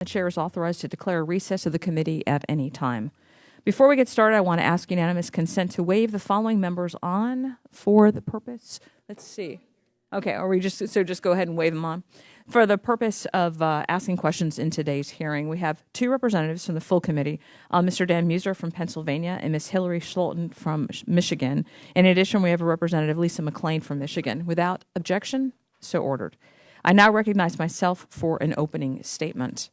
The chair is authorized to declare a recess of the committee at any time. Before we get started, I want to ask unanimous consent to waive the following members on for the purpose. Let's see. Okay, or just go ahead and waive them on. For the purpose of asking questions in today's hearing, we have two representatives from the full committee, Mr. Dan Muser from Pennsylvania and Ms. Hillary Scholten from Michigan. In addition, we have a representative, Lisa McLean from Michigan. Without objection, so ordered. I now recognize myself for an opening statement.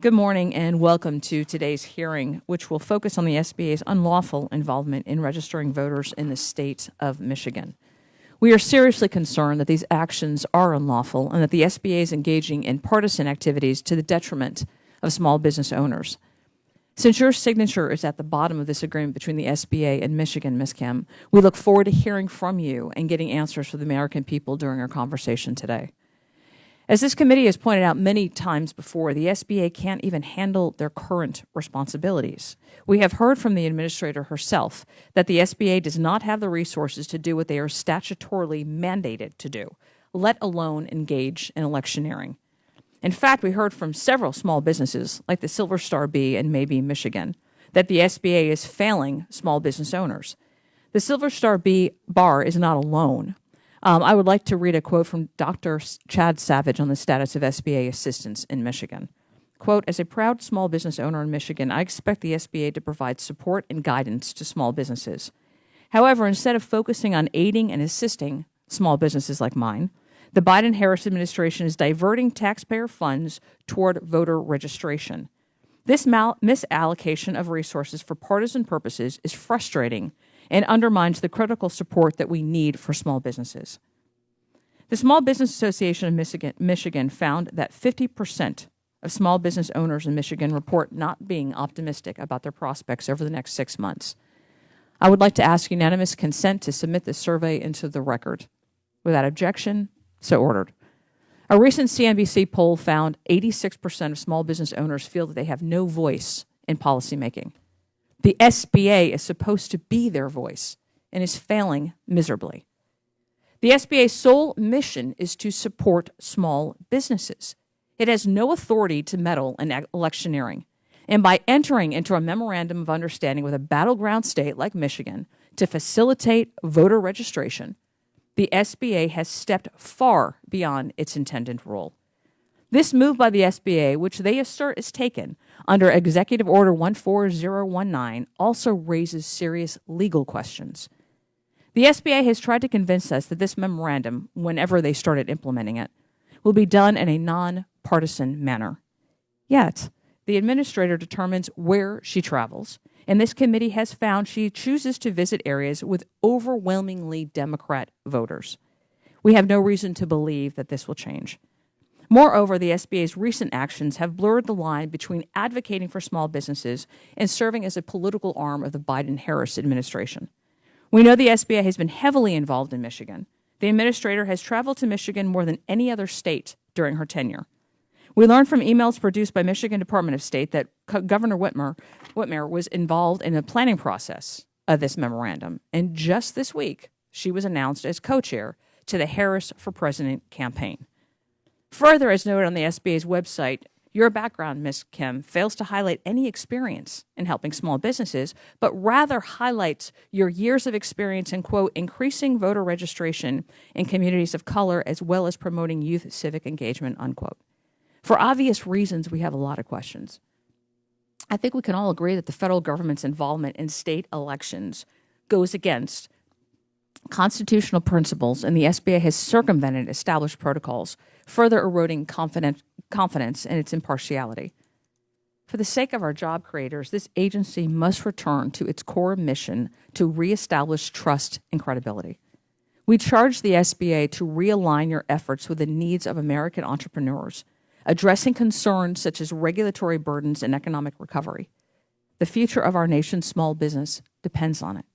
Good morning and welcome to today's hearing, which will focus on the SBA's unlawful involvement in registering voters in the state of Michigan. We are seriously concerned that these actions are unlawful and that the SBA is engaging in partisan activities to the detriment of small business owners. Since your signature is at the bottom of this agreement between the SBA and Michigan, Ms. Kim, we look forward to hearing from you and getting answers for the American people during our conversation today. As this committee has pointed out many times before, the SBA can't even handle their current responsibilities. We have heard from the administrator herself that the SBA does not have the resources to do what they are statutorily mandated to do, let alone engage in electioneering. In fact, we heard from several small businesses, like the Silver Star Bee and Maybe Michigan, that the SBA is failing small business owners. The Silver Star Bee bar is not alone. I would like to read a quote from Dr. Chad Savage on the status of SBA assistance in Michigan. Quote, as a proud small business owner in Michigan, I expect the SBA to provide support and guidance to small businesses. However, instead of focusing on aiding and assisting small businesses like mine, the Biden-Harris administration is diverting taxpayer funds toward voter registration. This misallocation of resources for partisan purposes is frustrating and undermines the critical support that we need for small businesses. The Small Business Association of Michigan found that 50% of small business owners in Michigan report not being optimistic about their prospects over the next 6 months. I would like to ask unanimous consent to submit this survey into the record. Without objection, so ordered. A recent CNBC poll found 86% of small business owners feel that they have no voice in policymaking. The SBA is supposed to be their voice and is failing miserably. The SBA's sole mission is to support small businesses. It has no authority to meddle in electioneering. And by entering into a memorandum of understanding with a battleground state like Michigan to facilitate voter registration, the SBA has stepped far beyond its intended role. This move by the SBA, which they assert is taken under Executive Order 14019, also raises serious legal questions. The SBA has tried to convince us that this memorandum, whenever they started implementing it, will be done in a nonpartisan manner. Yet, the administrator determines where she travels, and this committee has found she chooses to visit areas with overwhelmingly Democrat voters. We have no reason to believe that this will change. Moreover, the SBA's recent actions have blurred the line between advocating for small businesses and serving as a political arm of the Biden-Harris administration. We know the SBA has been heavily involved in Michigan. The administrator has traveled to Michigan more than any other state during her tenure. We learned from emails produced by Michigan Department of State that Governor Whitmer was involved in the planning process of this memorandum, and just this week, she was announced as co-chair to the Harris for President campaign. Further, as noted on the SBA's website, your background, Ms. Kim, fails to highlight any experience in helping small businesses, but rather highlights your years of experience in, quote, increasing voter registration in communities of color as well as promoting youth civic engagement, unquote. For obvious reasons, we have a lot of questions. I think we can all agree that the federal government's involvement in state elections goes against constitutional principles, and the SBA has circumvented established protocols, further eroding confidence in its impartiality. For the sake of our job creators, this agency must return to its core mission to reestablish trust and credibility. We charge the SBA to realign your efforts with the needs of American entrepreneurs, addressing concerns such as regulatory burdens and economic recovery. The future of our nation's small business depends on it.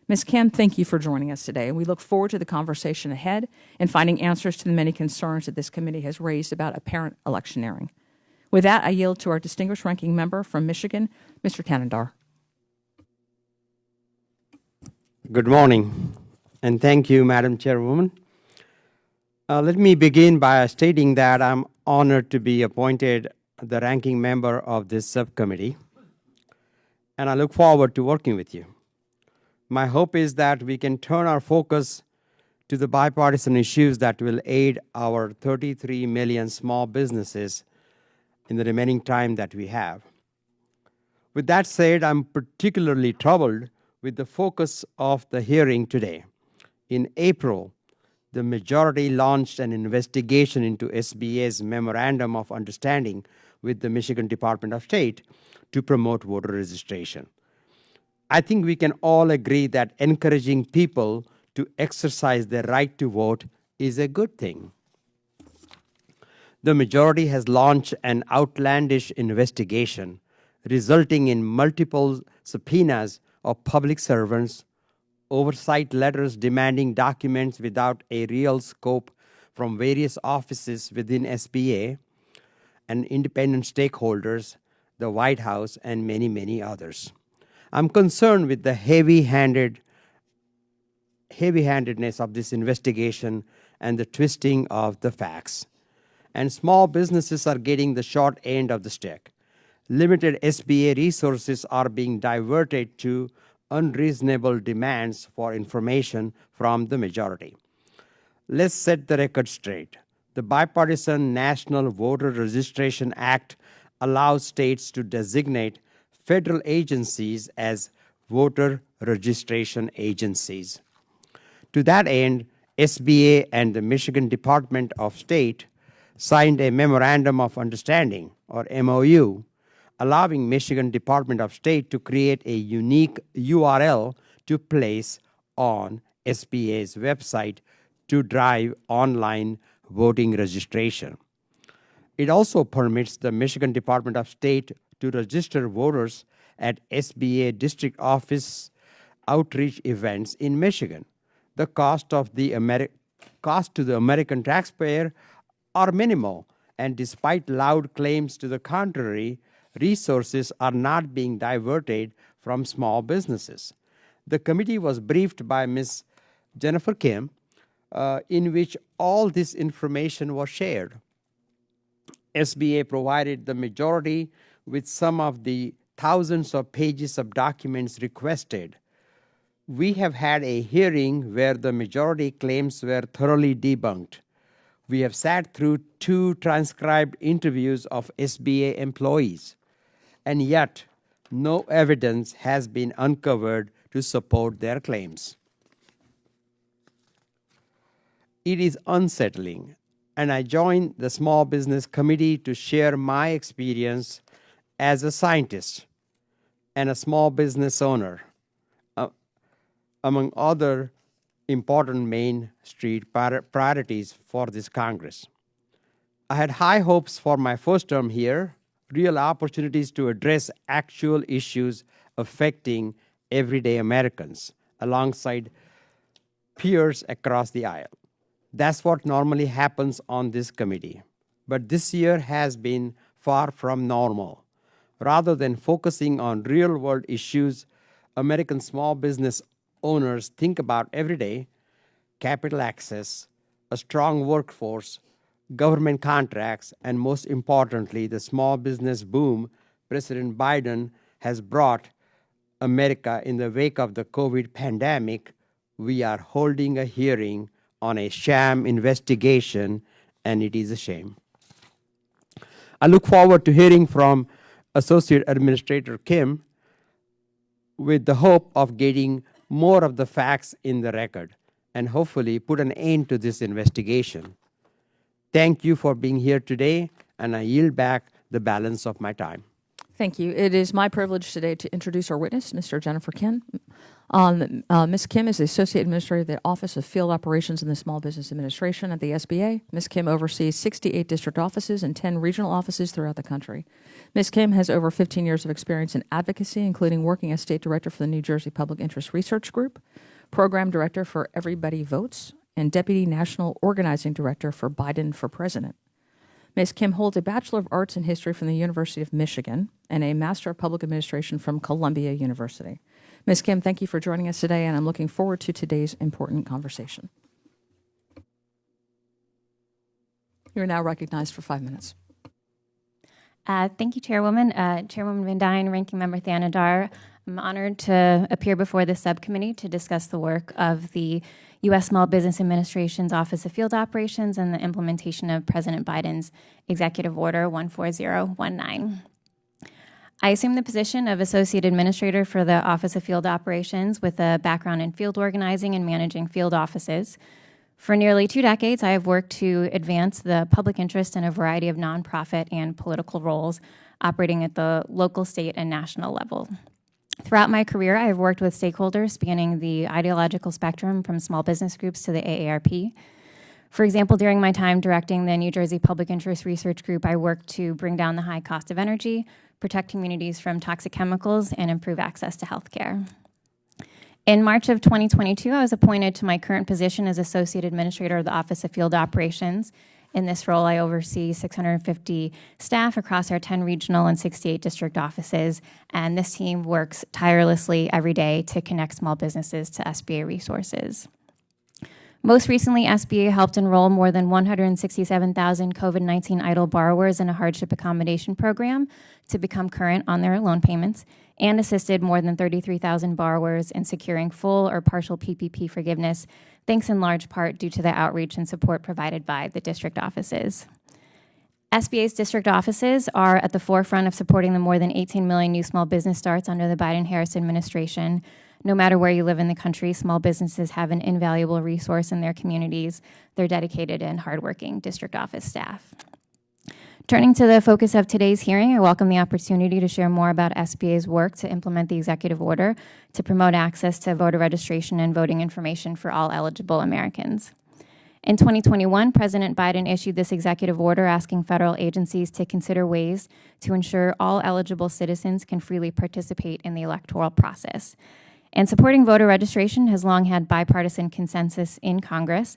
Ms. Kim, thank you for joining us today, and we look forward to the conversation ahead and finding answers to the many concerns that this committee has raised about apparent electioneering. With that, I yield to our distinguished ranking member from Michigan, Mr. Tanendar. Good morning, and thank you, Madam Chairwoman. Let me begin by stating that I'm honored to be appointed the ranking member of this subcommittee, and I look forward to working with you. My hope is that we can turn our focus to the bipartisan issues that will aid our 33 million small businesses in the remaining time that we have. With that said, I'm particularly troubled with the focus of the hearing today. In April, the majority launched an investigation into SBA's Memorandum of Understanding with the Michigan Department of State to promote voter registration. I think we can all agree that encouraging people to exercise their right to vote is a good thing. The majority has launched an outlandish investigation resulting in multiple subpoenas of public servants, oversight letters demanding documents without a real scope from various offices within SBA and independent stakeholders, the White House, and many, many others. I'm concerned with the heavy-handedness of this investigation and the twisting of the facts. And small businesses are getting the short end of the stick. Limited SBA resources are being diverted to unreasonable demands for information from the majority. Let's set the record straight. The Bipartisan National Voter Registration Act allows states to designate federal agencies as voter registration agencies. To that end, SBA and the Michigan Department of State signed a Memorandum of Understanding, or MOU, allowing Michigan Department of State to create a unique URL to place on SBA's website to drive online voting registration. It also permits the Michigan Department of State to register voters at SBA district office outreach events in Michigan. The cost to the American taxpayer are minimal, and despite loud claims to the contrary, resources are not being diverted from small businesses. The committee was briefed by Ms. Jennifer Kim, in which all this information was shared. SBA provided the majority with some of the thousands of pages of documents requested. We have had a hearing where the majority claims were thoroughly debunked. We have sat through 2 transcribed interviews of SBA employees, and yet no evidence has been uncovered to support their claims. It is unsettling, and I joined the Small Business Committee to share my experience as a scientist and a small business owner, among other important Main Street priorities for this Congress. I had high hopes for my first term here, real opportunities to address actual issues affecting everyday Americans alongside peers across the aisle. That's what normally happens on this committee. But this year has been far from normal. Rather than focusing on real-world issues American small business owners think about every day, capital access, a strong workforce, government contracts, and most importantly, the small business boom President Biden has brought America in the wake of the COVID pandemic, we are holding a hearing on a sham investigation, and it is a shame. I look forward to hearing from Associate Administrator Kim with the hope of getting more of the facts in the record and hopefully put an end to this investigation. Thank you for being here today, and I yield back the balance of my time. Thank you. It is my privilege today to introduce our witness, Mr. Jennifer Kim. Ms. Kim is the Associate Administrator of the Office of Field Operations in the Small Business Administration at the SBA. Ms. Kim oversees 68 district offices and 10 regional offices throughout the country. Ms. Kim has over 15 years of experience in advocacy, including working as State Director for the New Jersey Public Interest Research Group, Program Director for Everybody Votes, and Deputy National Organizing Director for Biden for President. Ms. Kim holds a Bachelor of Arts in History from the University of Michigan and a Master of Public Administration from Columbia University. Ms. Kim, thank you for joining us today, and I'm looking forward to today's important conversation. You're now recognized for 5 minutes. Thank you, Chairwoman. Chairwoman Van Dyne, Ranking Member Thanadar. I'm honored to appear before this subcommittee to discuss the work of the U.S. Small Business Administration's Office of Field Operations and the implementation of President Biden's Executive Order 14019. I assumed the position of Associate Administrator for the Office of Field Operations with a background in field organizing and managing field offices. For nearly 2 decades, I have worked to advance the public interest in a variety of nonprofit and political roles operating at the local, state, and national level. Throughout my career, I have worked with stakeholders spanning the ideological spectrum from small business groups to the AARP. For example, during my time directing the New Jersey Public Interest Research Group, I worked to bring down the high cost of energy, protect communities from toxic chemicals, and improve access to health care. In March of 2022, I was appointed to my current position as Associate Administrator of the Office of Field Operations. In this role, I oversee 650 staff across our 10 regional and 68 district offices, and this team works tirelessly every day to connect small businesses to SBA resources. Most recently, SBA helped enroll more than 167,000 COVID-19 EIDL borrowers in a hardship accommodation program to become current on their loan payments, and assisted more than 33,000 borrowers in securing full or partial PPP forgiveness, thanks in large part due to the outreach and support provided by the district offices. SBA's district offices are at the forefront of supporting the more than 18 million new small business starts under the Biden-Harris administration. No matter where you live in the country, small businesses have an invaluable resource in their communities. They're dedicated and hardworking district office staff. Turning to the focus of today's hearing, I welcome the opportunity to share more about SBA's work to implement the executive order to promote access to voter registration and voting information for all eligible Americans. In 2021, President Biden issued this executive order asking federal agencies to consider ways to ensure all eligible citizens can freely participate in the electoral process. And supporting voter registration has long had bipartisan consensus in Congress.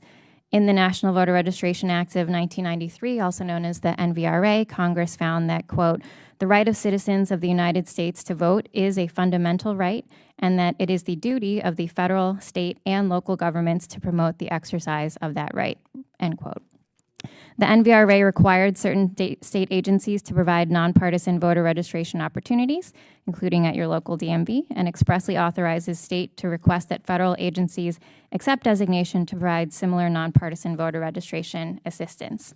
In the National Voter Registration Act of 1993, also known as the NVRA, Congress found that, quote, the right of citizens of the United States to vote is a fundamental right, and that it is the duty of the federal, state, and local governments to promote the exercise of that right, end quote. The NVRA required certain state agencies to provide nonpartisan voter registration opportunities, including at your local DMV, and expressly authorizes state to request that federal agencies accept designation to provide similar nonpartisan voter registration assistance.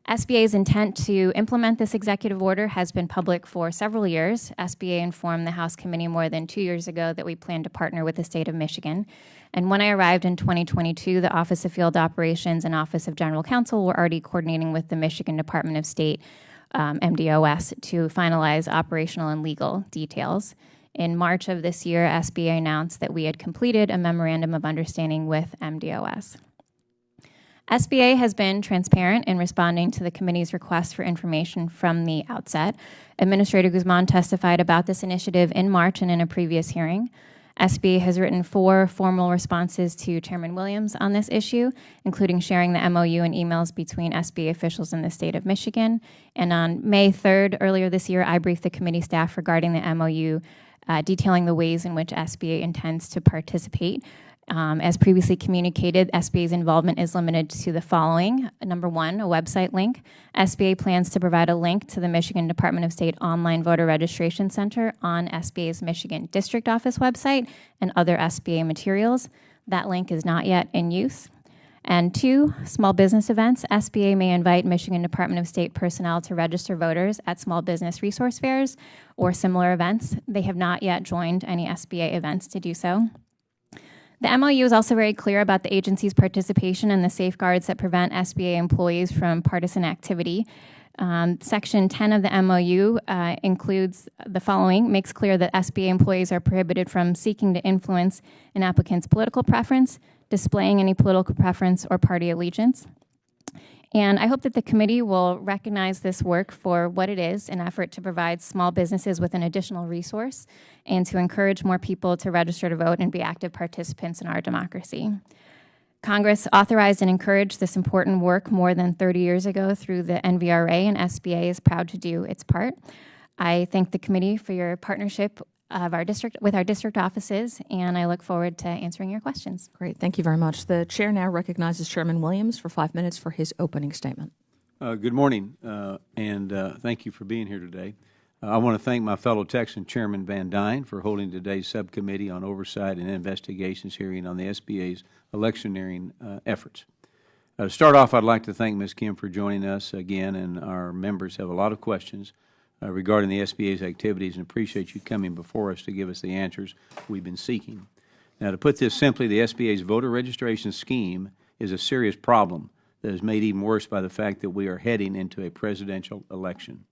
SBA's intent to implement this executive order has been public for several years. SBA informed the House Committee more than 2 years ago that we plan to partner with the state of Michigan. And when I arrived in 2022, the Office of Field Operations and Office of General Counsel were already coordinating with the Michigan Department of State, MDOS, to finalize operational and legal details. In March of this year, SBA announced that we had completed a memorandum of understanding with MDOS. SBA has been transparent in responding to the committee's request for information from the outset. Administrator Guzman testified about this initiative in March and in a previous hearing. SBA has written 4 formal responses to Chairman Williams on this issue, including sharing the MOU and emails between SBA officials in the state of Michigan. And on May 3rd, earlier this year, I briefed the committee staff regarding the MOU, detailing the ways in which SBA intends to participate. As previously communicated, SBA's involvement is limited to the following. Number 1, a website link. SBA plans to provide a link to the Michigan Department of State Online Voter Registration Center on SBA's Michigan District Office website and other SBA materials. That link is not yet in use. And 2, small business events. SBA may invite Michigan Department of State personnel to register voters at small business resource fairs or similar events. They have not yet joined any SBA events to do so. The MOU is also very clear about the agency's participation and the safeguards that prevent SBA employees from partisan activity. Section 10 of the MOU includes the following, makes clear that SBA employees are prohibited from seeking to influence an applicant's political preference, displaying any political preference or party allegiance. And I hope that the committee will recognize this work for what it is, an effort to provide small businesses with an additional resource and to encourage more people to register to vote and be active participants in our democracy. Congress authorized and encouraged this important work more than 30 years ago through the NVRA, and SBA is proud to do its part. I thank the committee for your partnership with our district offices, and I look forward to answering your questions. Great. Thank you very much. The chair now recognizes Chairman Williams for 5 minutes for his opening statement. Good morning, and thank you for being here today. I want to thank my fellow Texan Chairman Van Dyne for holding today's subcommittee on oversight and investigations hearing on the SBA's electioneering efforts. To start off, I'd like to thank Ms. Kim for joining us again, and our members have a lot of questions regarding the SBA's activities, and appreciate you coming before us to give us the answers we've been seeking. Now, to put this simply, the SBA's voter registration scheme is a serious problem that is made even worse by the fact that we are heading into a presidential election.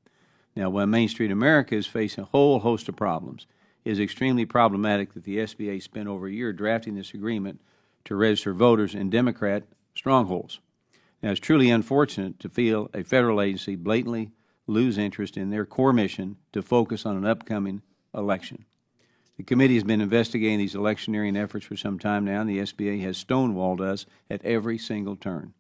Now, while Main Street America is facing a whole host of problems, it is extremely problematic that the SBA spent over a year drafting this agreement to register voters in Democrat strongholds. Now, it's truly unfortunate to feel a federal agency blatantly lose interest in their core mission to focus on an upcoming election. The committee has been investigating these electioneering efforts for some time now, and the SBA has stonewalled us at every single turn.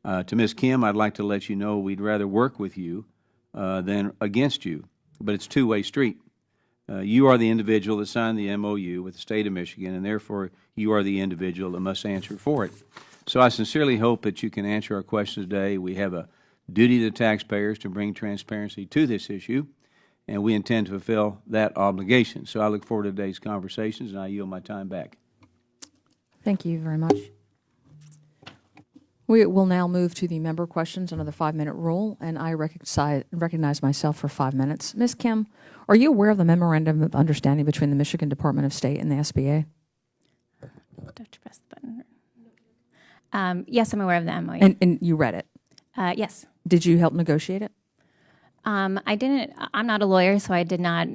To Ms. Kim, I'd like to let you know we'd rather work with you than against you, but it's a two-way street. You are the individual that signed the MOU with the State of Michigan, and therefore you are the individual that must answer for it. So I sincerely hope that you can answer our questions today. We have a duty to the taxpayers to bring transparency to this issue, and we intend to fulfill that obligation. So I look forward to today's conversations, and I yield my time back. Thank you very much. We will now move to the member questions under the 5-minute rule, and I recognize myself for 5 minutes. Ms. Kim, are you aware of the memorandum of understanding between the Michigan Department of State and the SBA? Dr. Press the button. Yes, I'm aware of the MOU. And you read it? Yes. Did you help negotiate it? I didn't. I'm not a lawyer, so I did not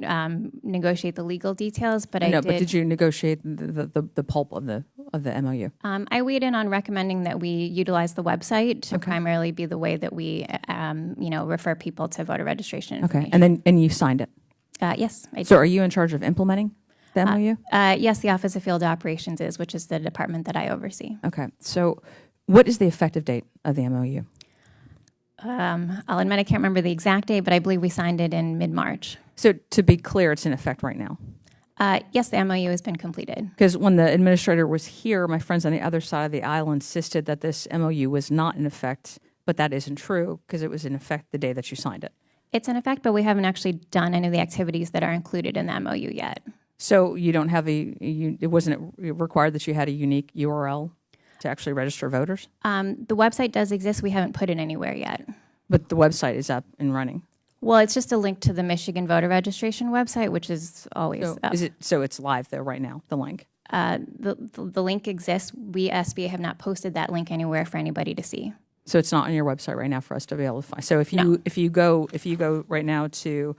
negotiate the legal details. But I did. But did you negotiate the pulp of the MOU? I weighed in on recommending that we utilize the website to primarily be the way that we, refer people to voter registration information. Okay, and you signed it. Yes, I did. So are you in charge of implementing the MOU? Yes, the Office of Field Operations is, which is the department that I oversee. Okay, so what is the effective date of the MOU? I'll admit I can't remember the exact date, but I believe we signed it in mid-March. So to be clear, it's in effect right now. Yes, the MOU has been completed. Because when the administrator was here, my friends on the other side of the aisle insisted that this MOU was not in effect, but that isn't true because it was in effect the day that you signed it. It's in effect, but we haven't actually done any of the activities that are included in the MOU yet. So you don't have it wasn't required that you had a unique URL to actually register voters? The website does exist. We haven't put it anywhere yet. But the website is up and running. Well, it's just a link to the Michigan voter registration website, which is always up. So it's live though right now, the link? The link exists. We, SBA, have not posted that link anywhere for anybody to see. So it's not on your website right now for us to be able to find. So if you go right now to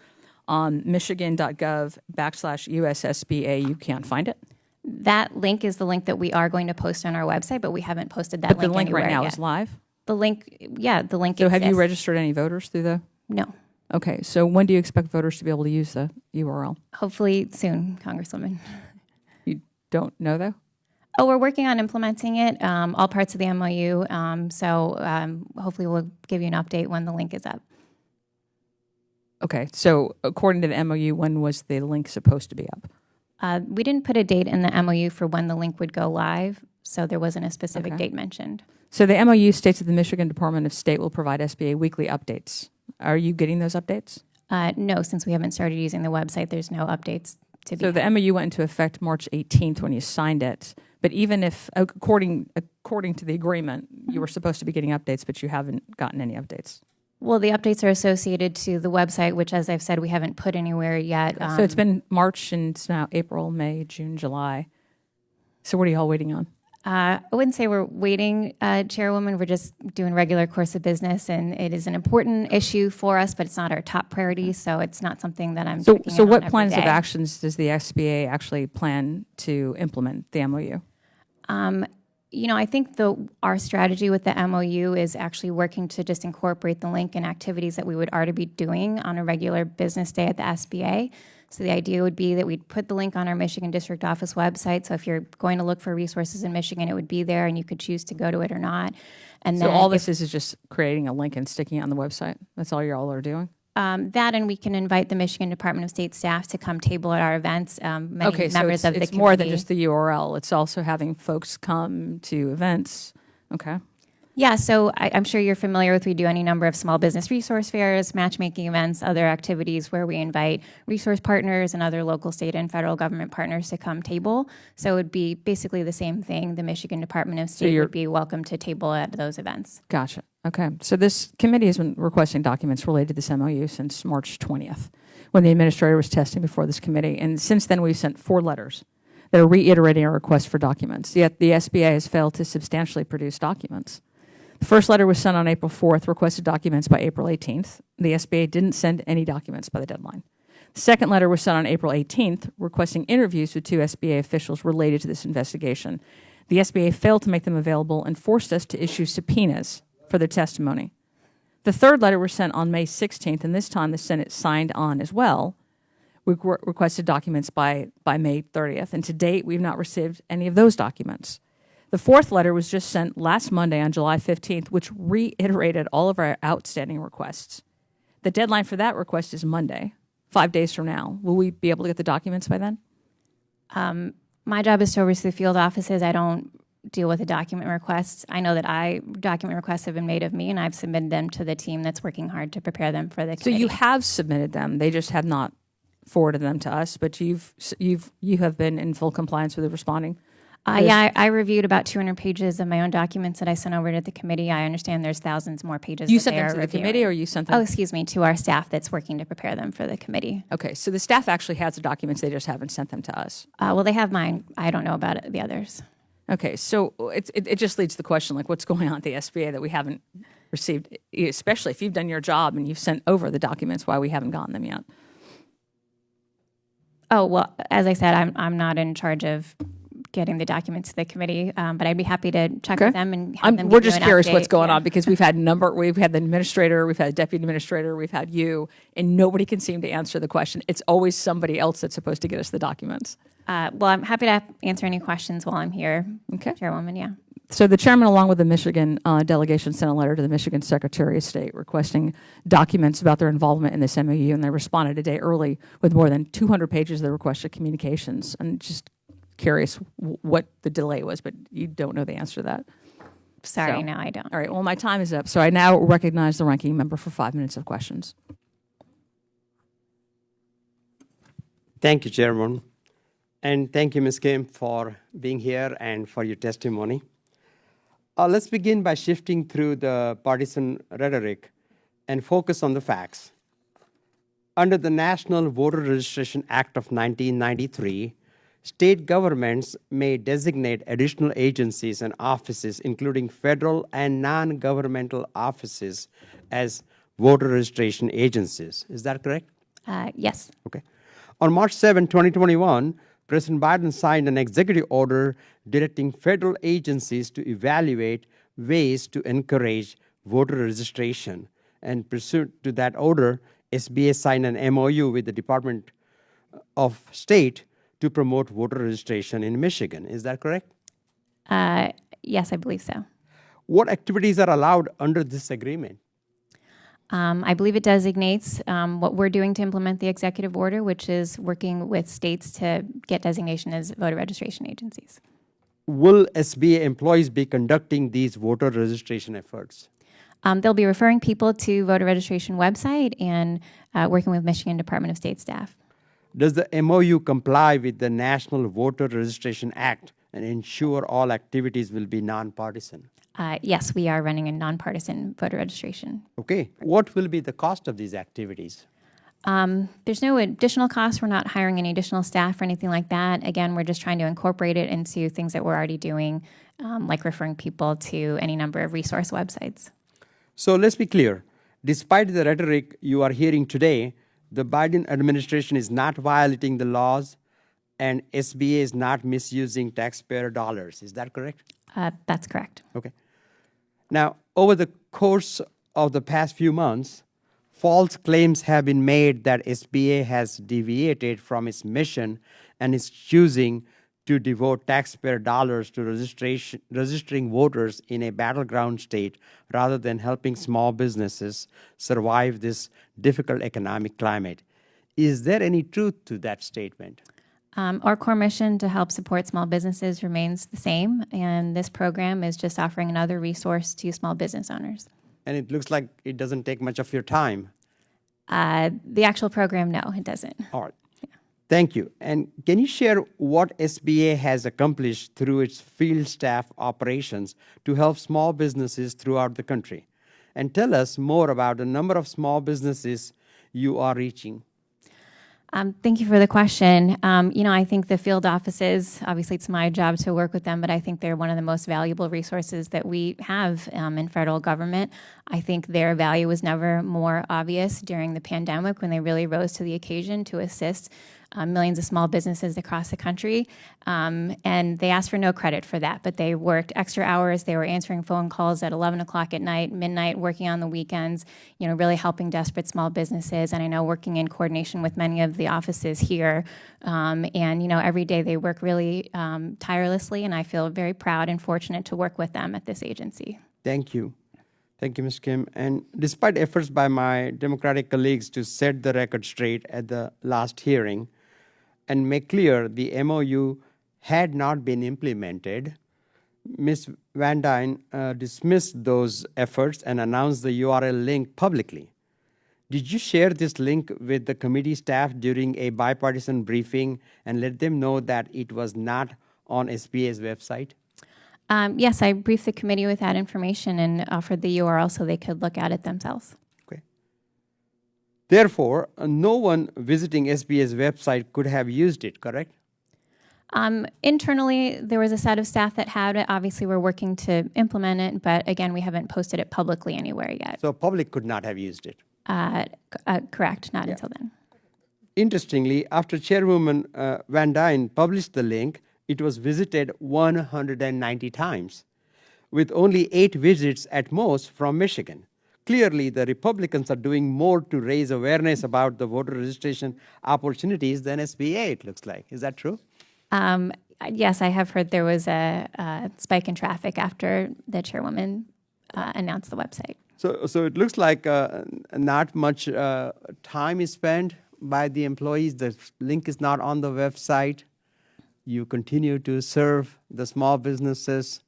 michigan.gov/USSBA, you can't find it? That link is the link that we are going to post on our website, but we haven't posted that link anywhere. But the link right now yet. Is live? The link exists. So have you registered any voters through the? No. Okay, so when do you expect voters to be able to use the URL? Hopefully soon, Congresswoman. You don't know though? Oh, we're working on implementing it, all parts of the MOU. So hopefully we'll give you an update when the link is up. Okay, so according to the MOU, when was the link supposed to be up? We didn't put a date in the MOU for when the link would go live, so there wasn't a specific date mentioned. So the MOU states that the Michigan Department of State will provide SBA weekly updates. Are you getting those updates? No, since we haven't started using the website, there's no updates to be So the MOU went into effect March 18th when you signed it. But even if, according to the agreement, you were supposed to be getting updates, but you haven't gotten any updates. Well, the updates are associated to the website, which, as I've said, we haven't put anywhere yet. So it's been March and it's now April, May, June, July. So what are you all waiting on? I wouldn't say we're waiting, Chairwoman. We're just doing regular course of business, and it is an important issue for us, but it's not our top priority, so it's not something that I'm checking in So on what every plans of day. actions does the SBA actually plan to implement the MOU? I think our strategy with the MOU is actually working to just incorporate the link and activities that we would already be doing on a regular business day at the SBA. So the idea would be that we'd put the link on our Michigan District Office website. So if you're going to look for resources in Michigan, it would be there, and you could choose to go to it or not. And So then all this is just creating a link and sticking it on the website? That's all you all are doing? that, and we can invite the Michigan Department of State staff to come table at our events. Many Okay, so members of the it's committee. more than just the URL. It's also having folks come to events. Okay. Yeah, so I'm sure you're familiar with, we do any number of small business resource fairs, matchmaking events, other activities where we invite resource partners and other local, state, and federal government partners to come table. So it would be basically the same thing. The Michigan Department of State would be welcome to table at those events. Gotcha. Okay. So this committee has been requesting documents related to this MOU since March 20th, when the administrator was testing before this committee. And since then, we've sent 4 letters that are reiterating our request for documents. Yet the SBA has failed to substantially produce documents. The first letter was sent on April 4th, requested documents by April 18th. The SBA didn't send any documents by the deadline. The second letter was sent on April 18th, requesting interviews with 2 SBA officials related to this investigation. The SBA failed to make them available and forced us to issue subpoenas for their testimony. The third letter was sent on May 16th, and this time the Senate signed on as well. We requested documents by May 30th, and to date, we've not received any of those documents. The fourth letter was just sent last Monday on July 15th, which reiterated all of our outstanding requests. The deadline for that request is Monday, 5 days from now. Will we be able to get the documents by then? My job is to oversee the field offices. I don't deal with the document requests. I know that document requests have been made of me, and I've submitted them to the team that's working hard to prepare them for the committee. So you have submitted them. They just have not forwarded them to us, but you have been in full compliance with the responding? Yeah, I reviewed about 200 pages of my own documents that I sent over to the committee. I understand there's thousands more pages. You that sent they them are to the reviewing. committee, or you sent them? Oh, excuse me, to our staff that's working to prepare them for the committee. Okay, so the staff actually has the documents, they just haven't sent them to us. Well, they have mine. I don't know about the others. Okay, so it just leads to the question, like, what's going on at the SBA that we haven't received, especially if you've done your job and you've sent over the documents, why we haven't gotten them yet? Oh, well, as I said, I'm not in charge of getting the documents to the committee, but I'd be happy to check with them and have them We're give you just an curious update. what's going Yeah. on, because we've had the administrator, we've had the deputy administrator, we've had you, and nobody can seem to answer the question. It's always somebody else that's supposed to get us the documents. Well, I'm happy to answer any questions while I'm here, Okay. Chairwoman, yeah. So the chairman, along with the Michigan delegation, sent a letter to the Michigan Secretary of State requesting documents about their involvement in this MOU, and they responded a day early with more than 200 pages of the requested communications. And just curious what the delay was, but you don't know the answer to that. Sorry, So- no, I don't. All right, well, my time is up, so I now recognize the ranking member for 5 minutes of questions. Thank you, Chairman. And thank you, Ms. Kim, for being here and for your testimony. Let's begin by shifting through the partisan rhetoric and focus on the facts. Under the National Voter Registration Act of 1993, state governments may designate additional agencies and offices, including federal and non-governmental offices, as voter registration agencies. Is that correct? Yes. Okay. On March 7, 2021, President Biden signed an executive order directing federal agencies to evaluate ways to encourage voter registration. And pursuant to that order, SBA signed an MOU with the Department of State to promote voter registration in Michigan. Is that correct? Yes, I believe so. What activities are allowed under this agreement? I believe it designates what we're doing to implement the executive order, which is working with states to get designation as voter registration agencies. Will SBA employees be conducting these voter registration efforts? They'll be referring people to voter registration website and working with Michigan Department of State staff. Does the MOU comply with the National Voter Registration Act and ensure all activities will be nonpartisan? Yes, we are running a nonpartisan voter registration. Okay. What will be the cost of these activities? There's no additional cost. We're not hiring any additional staff or anything like that. Again, we're just trying to incorporate it into things that we're already doing, like referring people to any number of resource websites. So let's be clear. Despite the rhetoric you are hearing today, the Biden administration is not violating the laws and SBA is not misusing taxpayer dollars. Is that correct? That's correct. Okay. Now, over the course of the past few months, false claims have been made that SBA has deviated from its mission and is choosing to devote taxpayer dollars to registering voters in a battleground state rather than helping small businesses survive this difficult economic climate. Is there any truth to that statement? Our core mission to help support small businesses remains the same, and this program is just offering another resource to small business owners. And it looks like it doesn't take much of your time. The actual program, no, it doesn't. All right. Thank you. And can you share what SBA has accomplished through its field staff operations to help small businesses throughout the country? And tell us more about the number of small businesses you are reaching. Thank you for the question. I think the field offices, obviously it's my job to work with them, but I think they're one of the most valuable resources that we have in federal government. I think their value was never more obvious during the pandemic when they really rose to the occasion to assist millions of small businesses across the country. And they asked for no credit for that, but they worked extra hours. They were answering phone calls at 11 o'clock at night, midnight, working on the weekends, really helping desperate small businesses. And I know working in coordination with many of the offices here. Every day they work really tirelessly, and I feel very proud and fortunate to work with them at this agency. Thank you. Thank you, Ms. Kim. And despite efforts by my Democratic colleagues to set the record straight at the last hearing and make clear the MOU had not been implemented, Ms. Van Dyne dismissed those efforts and announced the URL link publicly. Did you share this link with the committee staff during a bipartisan briefing and let them know that it was not on SBA's website? Yes, I briefed the committee with that information and offered the URL so they could look at it themselves. Okay. Therefore, no one visiting SBA's website could have used it, correct? Internally, there was a set of staff that had it. Obviously, we're working to implement it, but again, we haven't posted it publicly anywhere yet. So public could not have used it. Correct, not until then. Interestingly, after Chairwoman Van Dyne published the link, it was visited 190 times, with only 8 visits at most from Michigan. Clearly, the Republicans are doing more to raise awareness about the voter registration opportunities than SBA, it looks like. Is that true? Yes, I have heard there was a spike in traffic after the chairwoman announced the website. So it looks like not much time is spent by the employees. The link is not on the website. You continue to serve the small businesses.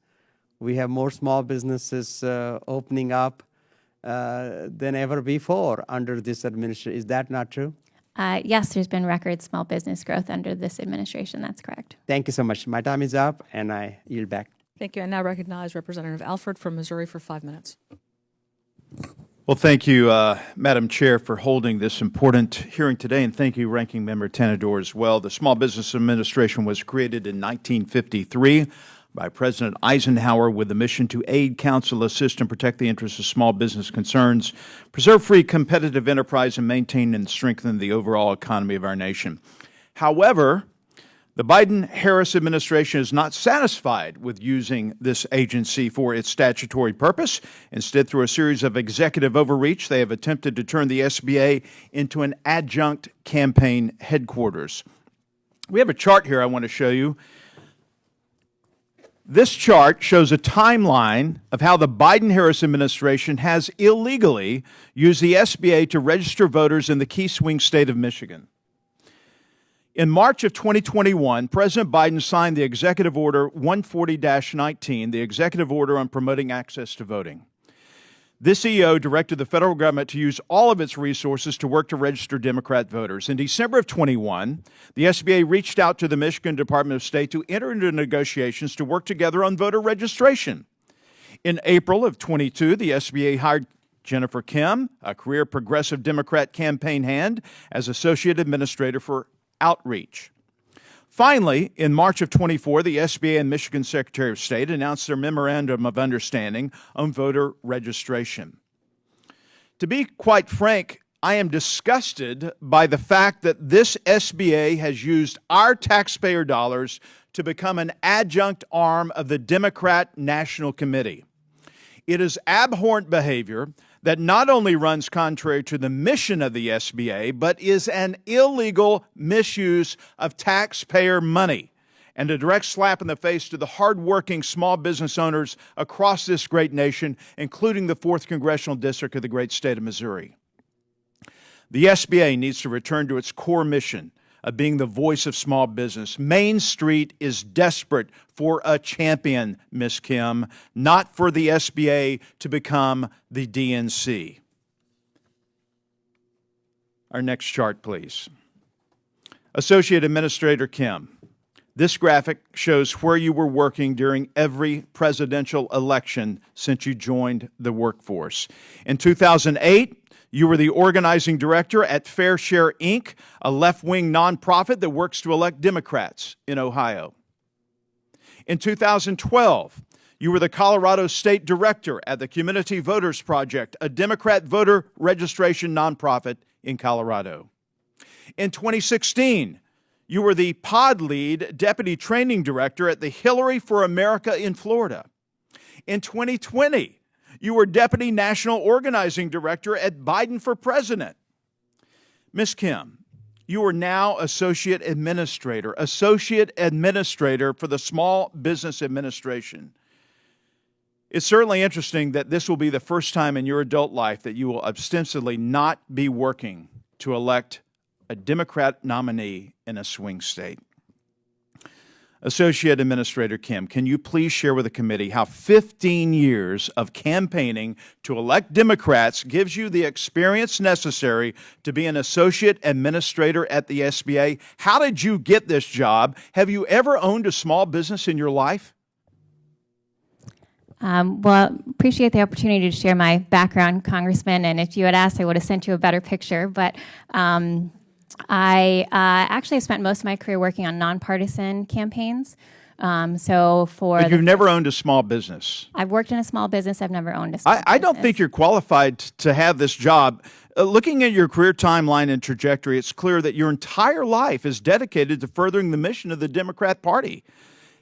We have more small businesses opening up than ever before under this administration. Is that not true? Yes, there's been record small business growth under this administration. That's correct. Thank you so much. My time is up, and I yield back. Thank you. I now recognize Representative Alford from Missouri for 5 minutes. Well, thank you, Madam Chair, for holding this important hearing today, and thank you, Ranking Member Tanador, as well. The Small Business Administration was created in 1953 by President Eisenhower with the mission to aid, counsel, assist, and protect the interests of small business concerns, preserve free competitive enterprise, and maintain and strengthen the overall economy of our nation. However, the Biden-Harris administration is not satisfied with using this agency for its statutory purpose. Instead, through a series of executive overreach, they have attempted to turn the SBA into an adjunct campaign headquarters. We have a chart here I want to show you. This chart shows a timeline of how the Biden-Harris administration has illegally used the SBA to register voters in the key swing state of Michigan. In March of 2021, President Biden signed the Executive Order 140-19, the Executive Order on Promoting Access to Voting. This EO directed the federal government to use all of its resources to work to register Democrat voters. In December of 21, the SBA reached out to the Michigan Department of State to enter into negotiations to work together on voter registration. In April of 22, the SBA hired Jennifer Kim, a career progressive Democrat campaign hand, as Associate Administrator for Outreach. Finally, in March of 24, the SBA and Michigan Secretary of State announced their Memorandum of Understanding on voter registration. To be quite frank, I am disgusted by the fact that this SBA has used our taxpayer dollars to become an adjunct arm of the Democrat National Committee. It is abhorrent behavior that not only runs contrary to the mission of the SBA, but is an illegal misuse of taxpayer money and a direct slap in the face to the hardworking small business owners across this great nation, including the 4th Congressional District of the great state of Missouri. The SBA needs to return to its core mission of being the voice of small business. Main Street is desperate for a champion, Ms. Kim, not for the SBA to become the DNC. Our next chart, please. Associate Administrator Kim, this graphic shows where you were working during every presidential election since you joined the workforce. In 2008, you were the organizing director at Fair Share, Inc., a left-wing nonprofit that works to elect Democrats in Ohio. In 2012, you were the Colorado State Director at the Community Voters Project, a Democrat voter registration nonprofit in Colorado. In 2016, you were the pod lead deputy training director at the Hillary for America in Florida. In 2020, you were deputy national organizing director at Biden for President. Ms. Kim, you are now associate administrator for the Small Business Administration. It's certainly interesting that this will be the first time in your adult life that you will ostensibly not be working to elect a Democrat nominee in a swing state. Associate Administrator Kim, can you please share with the committee how 15 years of campaigning to elect Democrats gives you the experience necessary to be an associate administrator at the SBA? How did you get this job? Have you ever owned a small business in your life? Well, appreciate the opportunity to share my background, Congressman, and if you had asked, I would have sent you a better picture, but I actually have spent most of my career working on nonpartisan campaigns. But you've never owned a small business. I've worked in a small business. I've never owned a small business. I don't think you're qualified to have this job. Looking at your career timeline and trajectory, it's clear that your entire life is dedicated to furthering the mission of the Democrat Party.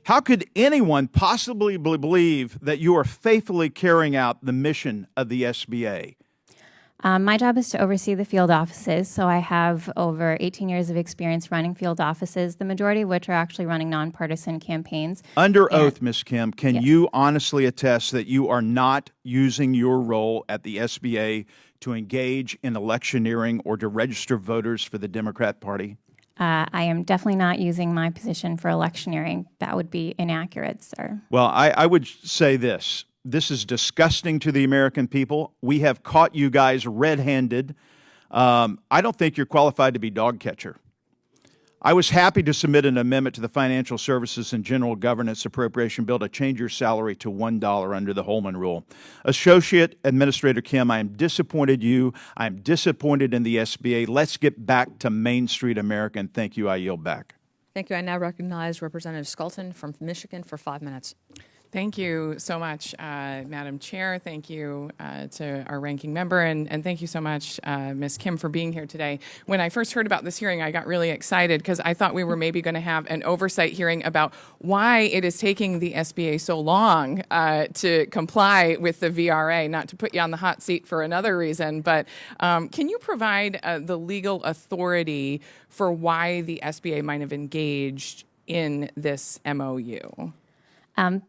How could anyone possibly believe that you are faithfully carrying out the mission of the SBA? My job is to oversee the field offices, so I have over 18 years of experience running field offices, the majority of which are actually running nonpartisan campaigns. Under oath, Ms. Kim, can Yes. you honestly attest that you are not using your role at the SBA to engage in electioneering or to register voters for the Democrat Party? I am definitely not using my position for electioneering. That would be inaccurate, sir. Well, I would say this. This is disgusting to the American people. We have caught you guys red-handed. I don't think you're qualified to be dog catcher. I was happy to submit an amendment to the Financial Services and General Governance Appropriation Bill to change your salary to $1 under the Holman Rule. Associate Administrator Kim, I am disappointed I am disappointed in the SBA. Let's get back to Main Street America, and thank you. I yield back. Thank you. I now recognize Representative Skelton from Michigan for 5 minutes. Thank you so much, Madam Chair. Thank you to our ranking member, and thank you so much, Ms. Kim, for being here today. When I first heard about this hearing, I got really excited because I thought we were maybe going to have an oversight hearing about why it is taking the SBA so long to comply with the VRA, not to put you on the hot seat for another reason, but can you provide the legal authority for why the SBA might have engaged in this MOU?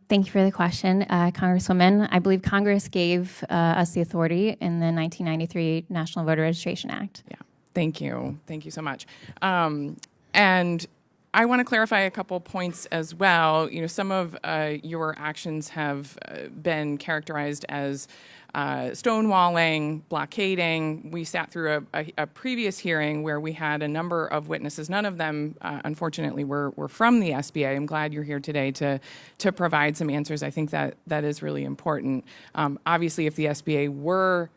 Thank you for the question, Congresswoman. I believe Congress gave us the authority in the 1993 National Voter Registration Act. Yeah, thank you. Thank you so much. And I want to clarify a couple points as well. You know, some of your actions have been characterized as stonewalling, blockading. We sat through a previous hearing where we had a number of witnesses. None of them, unfortunately, were from the SBA. I'm glad you're here today to provide some answers. I think that is really important. Obviously, if the SBA were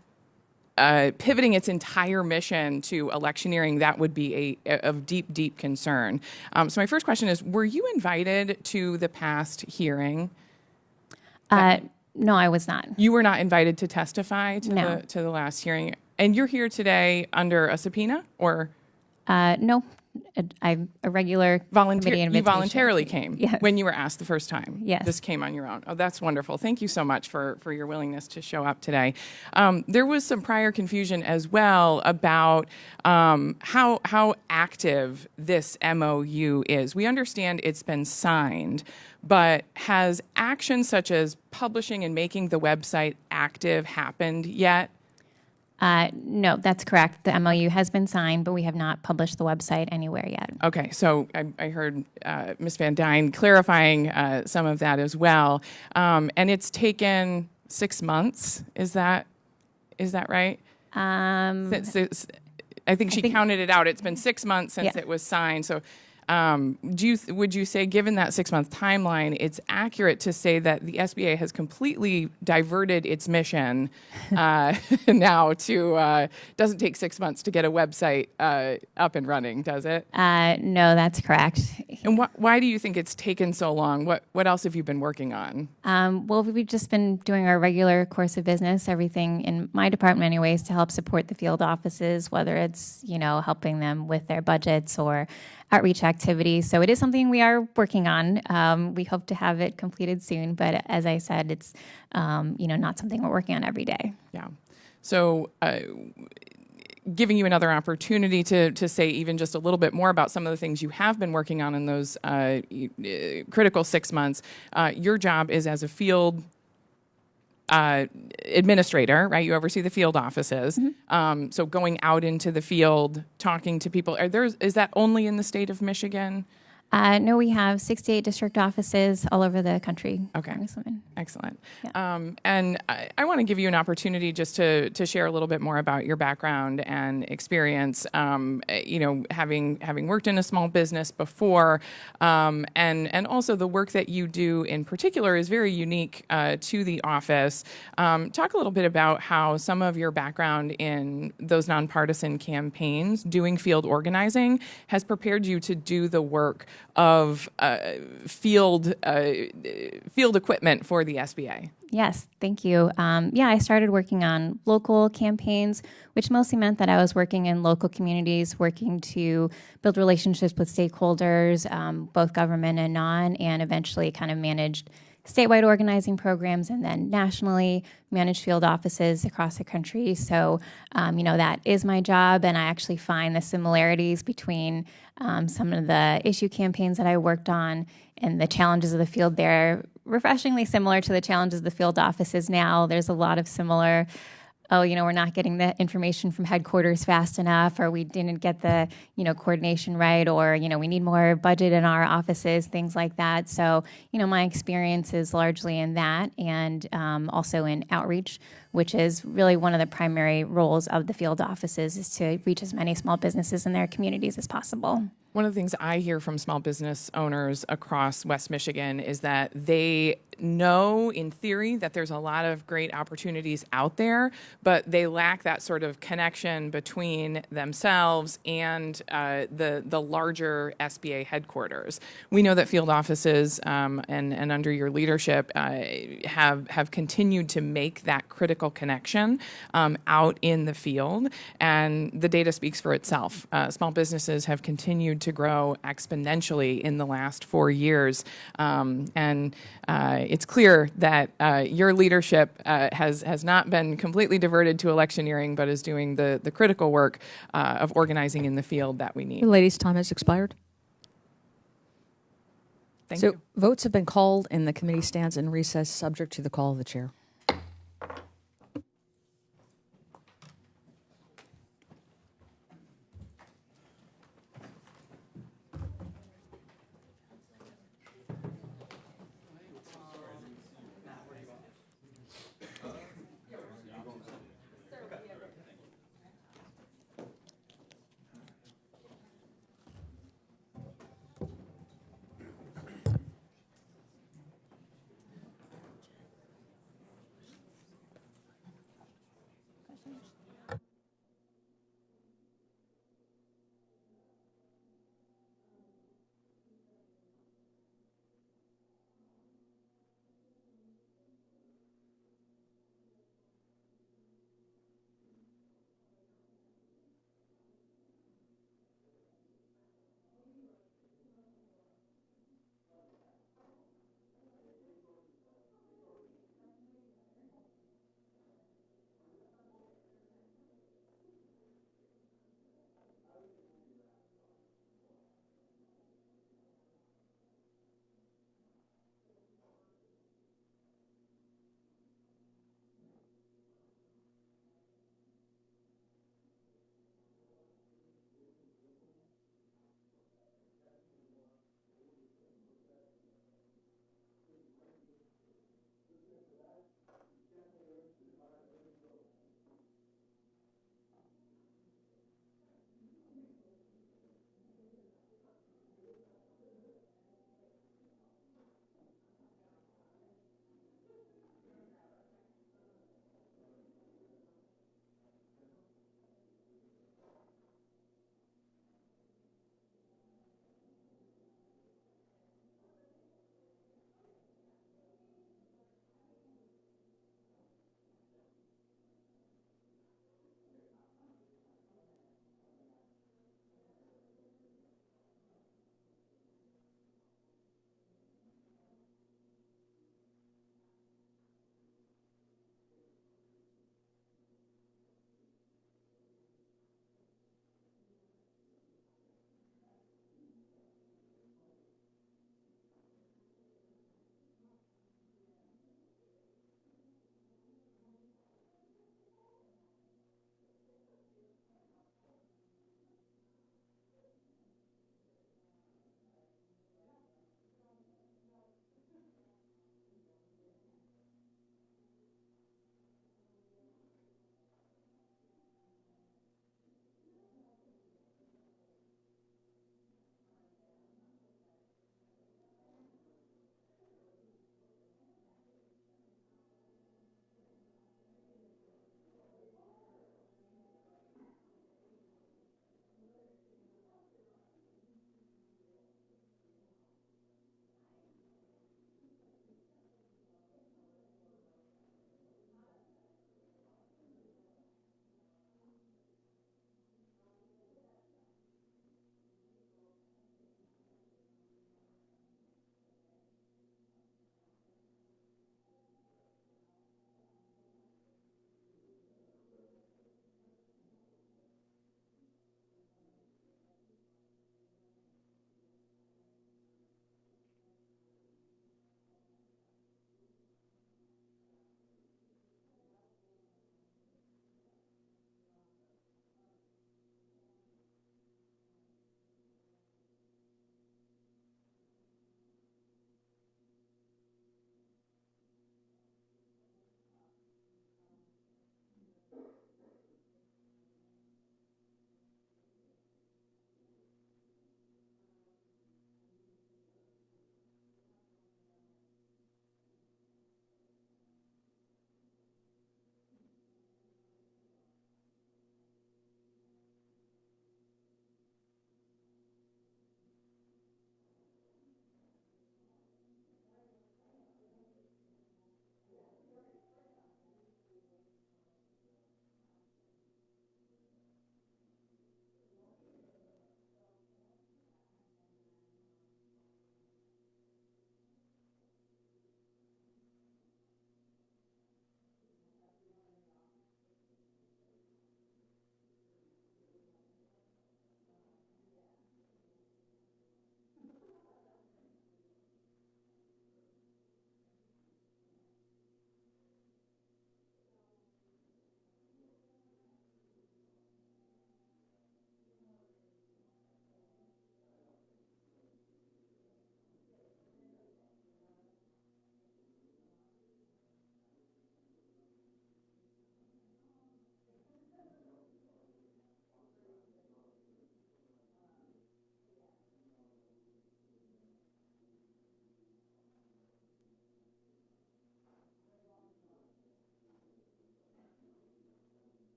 pivoting its entire mission to electioneering, that would be of deep, deep concern. So my first question is, were you invited to the past hearing? No, I was not. You were not invited to testify to No. the last hearing, and you're here today under a subpoena, or No, I'm a regular committee you invitation. voluntarily came Yes. when you were asked the first time. Yes. This came on your own. Oh, that's wonderful. Thank you so much for your willingness to show up today. There was some prior confusion as well about how active this MOU is. We understand it's been signed, but has action such as publishing and making the website active happened yet? No, that's correct. The MOU has been signed, but we have not published the website anywhere yet. Okay, so I heard Ms. Van Dyne clarifying some of that as well, and it's taken 6 months. Is that right? I think she counted it out. It's been 6 months since it was signed. So, would you say, given that 6-month timeline, it's accurate to say that the SBA has completely diverted its mission now to doesn't take 6 months to get a website up and running, does it? No, that's correct. And why do you think it's taken so long? What else have you been working on? Well, we've just been doing our regular course of business, everything in my department anyways, to help support the field offices, whether it's, helping them with their budgets or outreach activities. So it is something we are working on. We hope to have it completed soon, but as I said, it's, not something we're working on every day. Yeah. So, giving you another opportunity to say even just a little bit more about some of the things you have been working on in those critical 6 months. Your job is as a field administrator, right? You oversee the field offices. So going out into the field, talking to people. Is that only in the state of Michigan? No, we have 68 district offices all over the country. Okay. Congresswoman. Excellent. Yeah. And I want to give you an opportunity just to share a little bit more about your background and experience, having worked in a small business before, and also the work that you do in particular is very unique to the office. Talk a little bit about how some of your background in those nonpartisan campaigns, doing field organizing, has prepared you to do the work of field equipment for the SBA. Yes, thank you. I started working on local campaigns, which mostly meant that I was working in local communities, working to build relationships with stakeholders, both government and non, and eventually kind of managed statewide organizing programs and then nationally managed field offices across the country. So, that is my job, and I actually find the similarities between some of the issue campaigns that I worked on and the challenges of the field there refreshingly similar to the challenges of the field offices now. There's a lot of similar, we're not getting the information from headquarters fast enough, or we didn't get the, coordination right, or, we need more budget in our offices, things like that. So, my experience is largely in that and also in outreach, which is really one of the primary roles of the field offices, is to reach as many small businesses in their communities as possible. One of the things I hear from small business owners across West Michigan is that they know in theory that there's a lot of great opportunities out there, but they lack that sort of connection between themselves and the larger SBA headquarters. We know that field offices and under your leadership have continued to make that critical connection out in the field, and the data speaks for itself. Small businesses have continued to grow exponentially in the last 4 years, and it's clear that your leadership has not been completely diverted to electioneering, but is doing the critical work of organizing in the field that we need. The ladies' time has expired. Thank So you. votes have been called and the committee stands in recess subject to the call of the chair.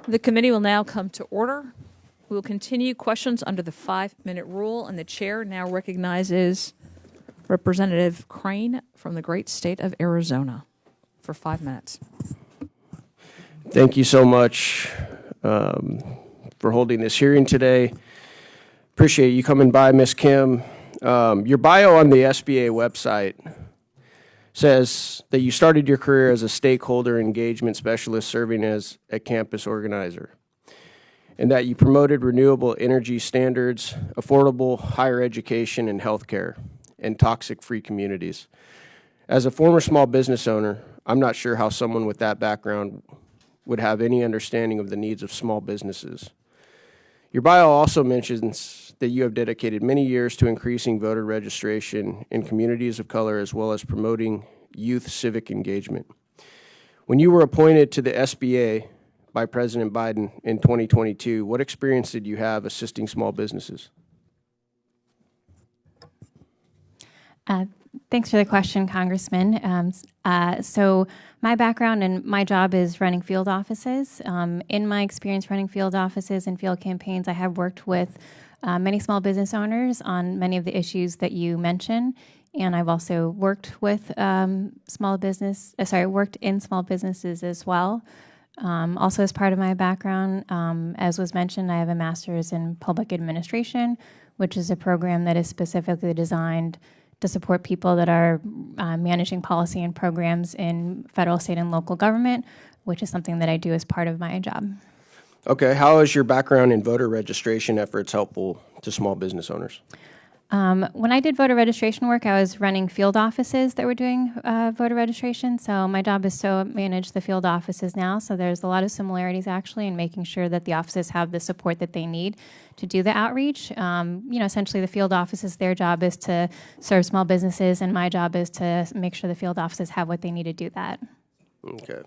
The committee will now come to order. We will continue questions under the 5-minute rule, and the chair now recognizes Representative Crane from the great state of Arizona for 5 minutes. Thank you so much for holding this hearing today. Appreciate you coming by, Ms. Kim. Your bio on the SBA website says that you started your career as a stakeholder engagement specialist serving as a campus organizer, and that you promoted renewable energy standards, affordable higher education and healthcare, and toxic-free communities. As a former small business owner, I'm not sure how someone with that background would have any understanding of the needs of small businesses. Your bio also mentions that you have dedicated many years to increasing voter registration in communities of color as well as promoting youth civic engagement. When you were appointed to the SBA by President Biden in 2022, what experience did you have assisting small businesses? Thanks for the question, Congressman. So my background and my job is running field offices. In my experience running field offices and field campaigns, I have worked with many small business owners on many of the issues that you mentioned. And I've also worked with worked in small businesses as well. Also, as part of my background, as was mentioned, I have a master's in public administration, which is a program that is specifically designed to support people that are managing policy and programs in federal, state, and local government, which is something that I do as part of my job. Okay, how is your background in voter registration efforts helpful to small business owners? When I did voter registration work, I was running field offices that were doing voter registration. So my job is to manage the field offices now. So there's a lot of similarities actually in making sure that the offices have the support that they need to do the outreach. Essentially the field offices, their job is to serve small businesses, and my job is to make sure the field offices have what they need to do that. Okay.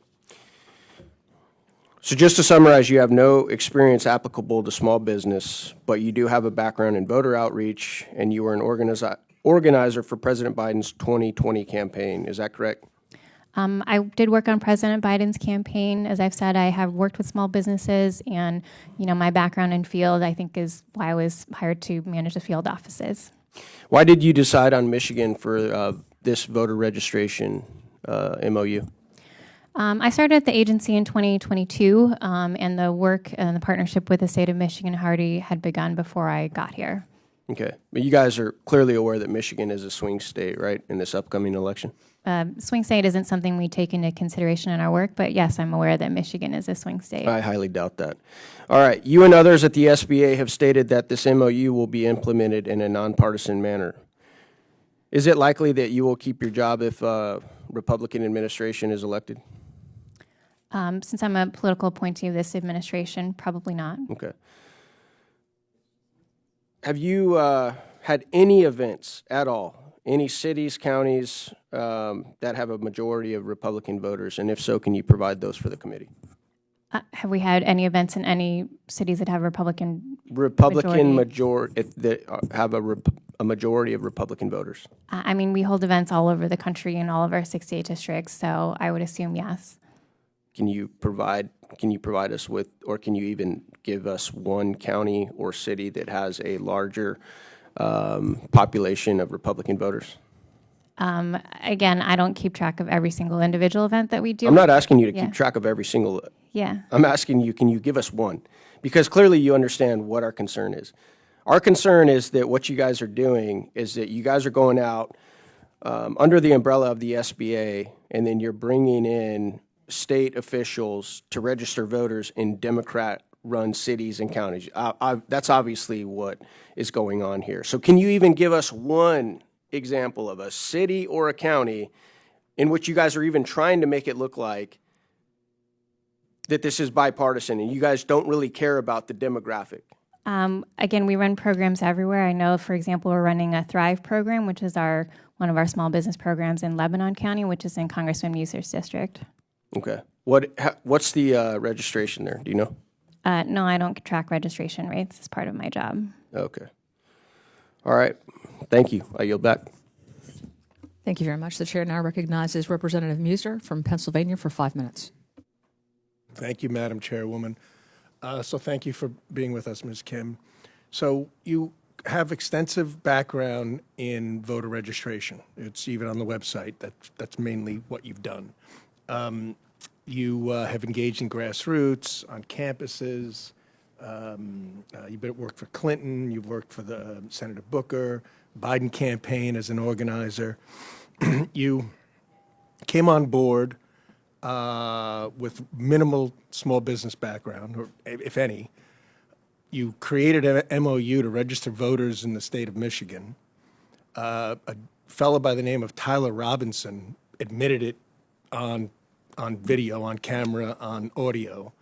So just to summarize, you have no experience applicable to small business, but you do have a background in voter outreach, and you were an organizer for President Biden's 2020 campaign. Is that correct? I did work on President Biden's campaign. As I've said, I have worked with small businesses, and my background in field, I think, is why I was hired to manage the field offices. Why did you decide on Michigan for this voter registration MOU? I started at the agency in 2022, and the work and the partnership with the state of Michigan already had begun before I got here. Okay. But you guys are clearly aware that Michigan is a swing state, right, in this upcoming election? Swing state isn't something we take into consideration in our work, but yes, I'm aware that Michigan is a swing state. I highly doubt that. All right. You and others at the SBA have stated that this MOU will be implemented in a nonpartisan manner. Is it likely that you will keep your job if a Republican administration is elected? Since I'm a political appointee of this administration, probably not. Okay. Have you had any events at all, any cities, counties that have a majority of Republican voters? And if so, can you provide those for the committee? Have we had any events in any cities that have Republican majority that have a majority of Republican voters? We hold events all over the country in all of our 68 districts, so I would assume yes. Can you provide us with, or can you even give us one county or city that has a larger population of Republican voters? Again, I don't keep track of every single individual event that we do. I'm not asking you to keep track of every single. Yeah. I'm asking you, can you give us one? Because clearly you understand what our concern is. Our concern is that what you guys are doing is that you guys are going out under the umbrella of the SBA, and then you're bringing in state officials to register voters in Democrat-run cities and counties. That's obviously what is going on here. So can you even give us one example of a city or a county in which you guys are even trying to make it look like that this is bipartisan and you guys don't really care about the demographic? Again, we run programs everywhere. I know, for example, we're running a Thrive program, which is one of our small business programs in Lebanon County, which is in Congressman Muser's district. Okay. What's the registration there? Do you know? No, I don't track registration rates as part of my job. Okay. All right. Thank you. I yield back. Thank you very much. The chair now recognizes Representative Muser from Pennsylvania for 5 minutes. Thank you, Madam Chairwoman. So thank you for being with us, Ms. Kim. So you have extensive background in voter registration. It's even on the website. That's mainly what you've done. You have engaged in grassroots, on campuses. You've worked for Clinton. You've worked for the Senator Booker, Biden campaign as an organizer. You came on board with minimal small business background, or if any. You created an MOU to register voters in the state of Michigan. A fellow by the name of Tyler Robinson admitted it on video, on camera, on audio.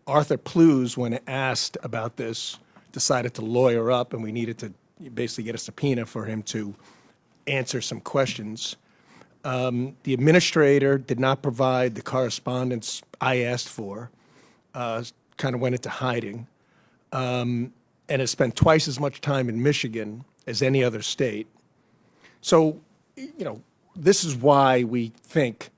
Arthur Plews, when asked about this, decided to lawyer up, and we needed to basically get a subpoena for him to answer some questions. The administrator did not provide the correspondence I asked for, kind of went into hiding, and has spent twice as much time in Michigan as any other state. So, this is why we think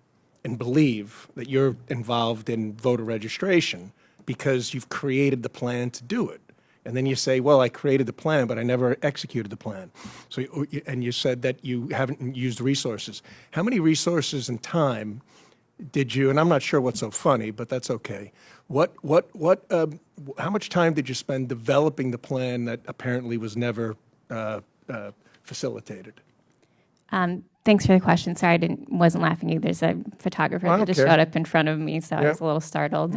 and believe that you're involved in voter registration, because you've created the plan to do it. And then you say, well, I created the plan, but I never executed the plan. So, and you said that you haven't used resources. How many resources and time did you, and I'm not sure what's so funny, but that's okay. How much time did you spend developing the plan that apparently was never facilitated? Thanks for the question. Sorry, I wasn't laughing either. There's a photographer that just showed up in front of me, so I was a little startled.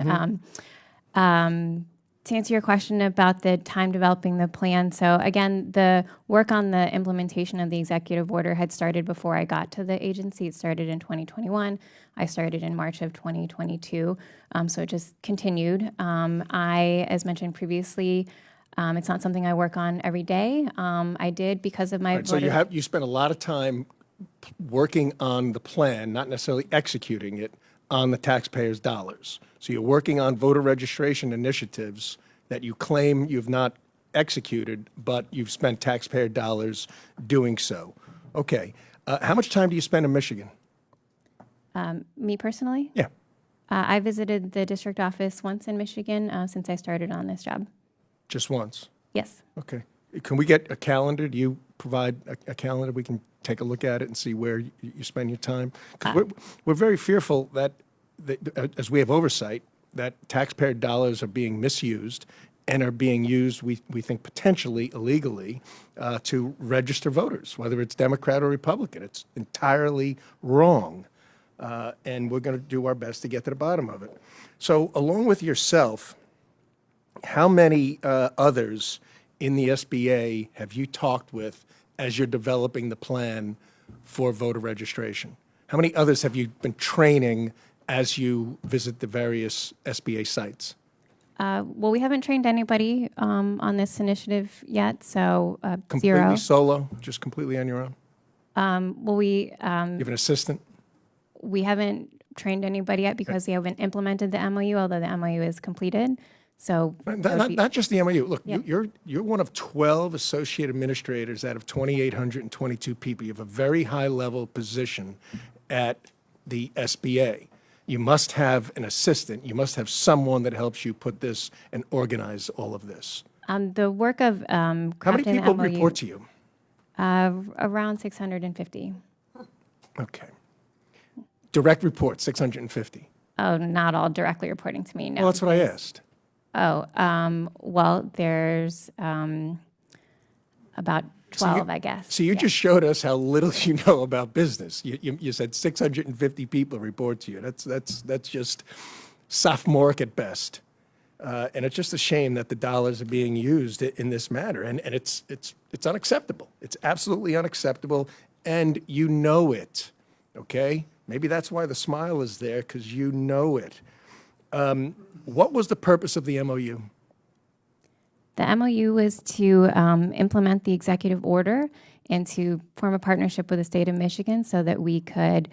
To answer your question about the time developing the plan, so again, the work on the implementation of the executive order had started before I got to the agency. It started in 2021. I started in March of 2022, so it just continued. As mentioned previously, it's not something I work on every day. I did because of my So you spent a lot of time working on the plan, not necessarily executing it, on the taxpayers' dollars. So you're working on voter registration initiatives that you claim you've not executed, but you've spent taxpayer dollars doing so. Okay. How much time do you spend in Michigan? Me personally? Yeah. I visited the district office once in Michigan since I started on this job. Just once? Yes. Okay. Can we get a calendar? Do you provide a calendar? We can take a look at it and see where you spend your time. Because we're very fearful that, as we have oversight, that taxpayer dollars are being misused and are being used, we think, potentially illegally to register voters, whether it's Democrat or Republican. It's entirely wrong. And we're going to do our best to get to the bottom of it. So along with yourself, how many others in the SBA have you talked with as you're developing the plan for voter registration? How many others have you been training as you visit the various SBA sites? Well, we haven't trained anybody on this initiative yet, so Completely zero. solo, just completely on your own? Well, You have an assistant? we haven't trained anybody yet because we haven't implemented the MOU, although the MOU is completed. So Not just the MOU. Look, Yeah. you're one of 12 associate administrators out of 2,822 people. You have a very high-level position at the SBA. You must have an assistant. You must have someone that helps you put this and organize all of this. the work of How many crafting people the MOU, report to you? around 650. Okay. Direct reports, 650. Oh, not all directly reporting to me. No. Well, that's what I asked. Oh, well, there's about 12, I guess. So you Yeah. just showed us how little you know about business. You said 650 people report to you. That's just sophomoric at best. And it's just a shame that the dollars are being used in this manner. And it's unacceptable. It's absolutely unacceptable. And you know it, okay? Maybe that's why the smile is there, because you know it. What was the purpose of the MOU? The MOU was to implement the executive order and to form a partnership with the state of Michigan so that we could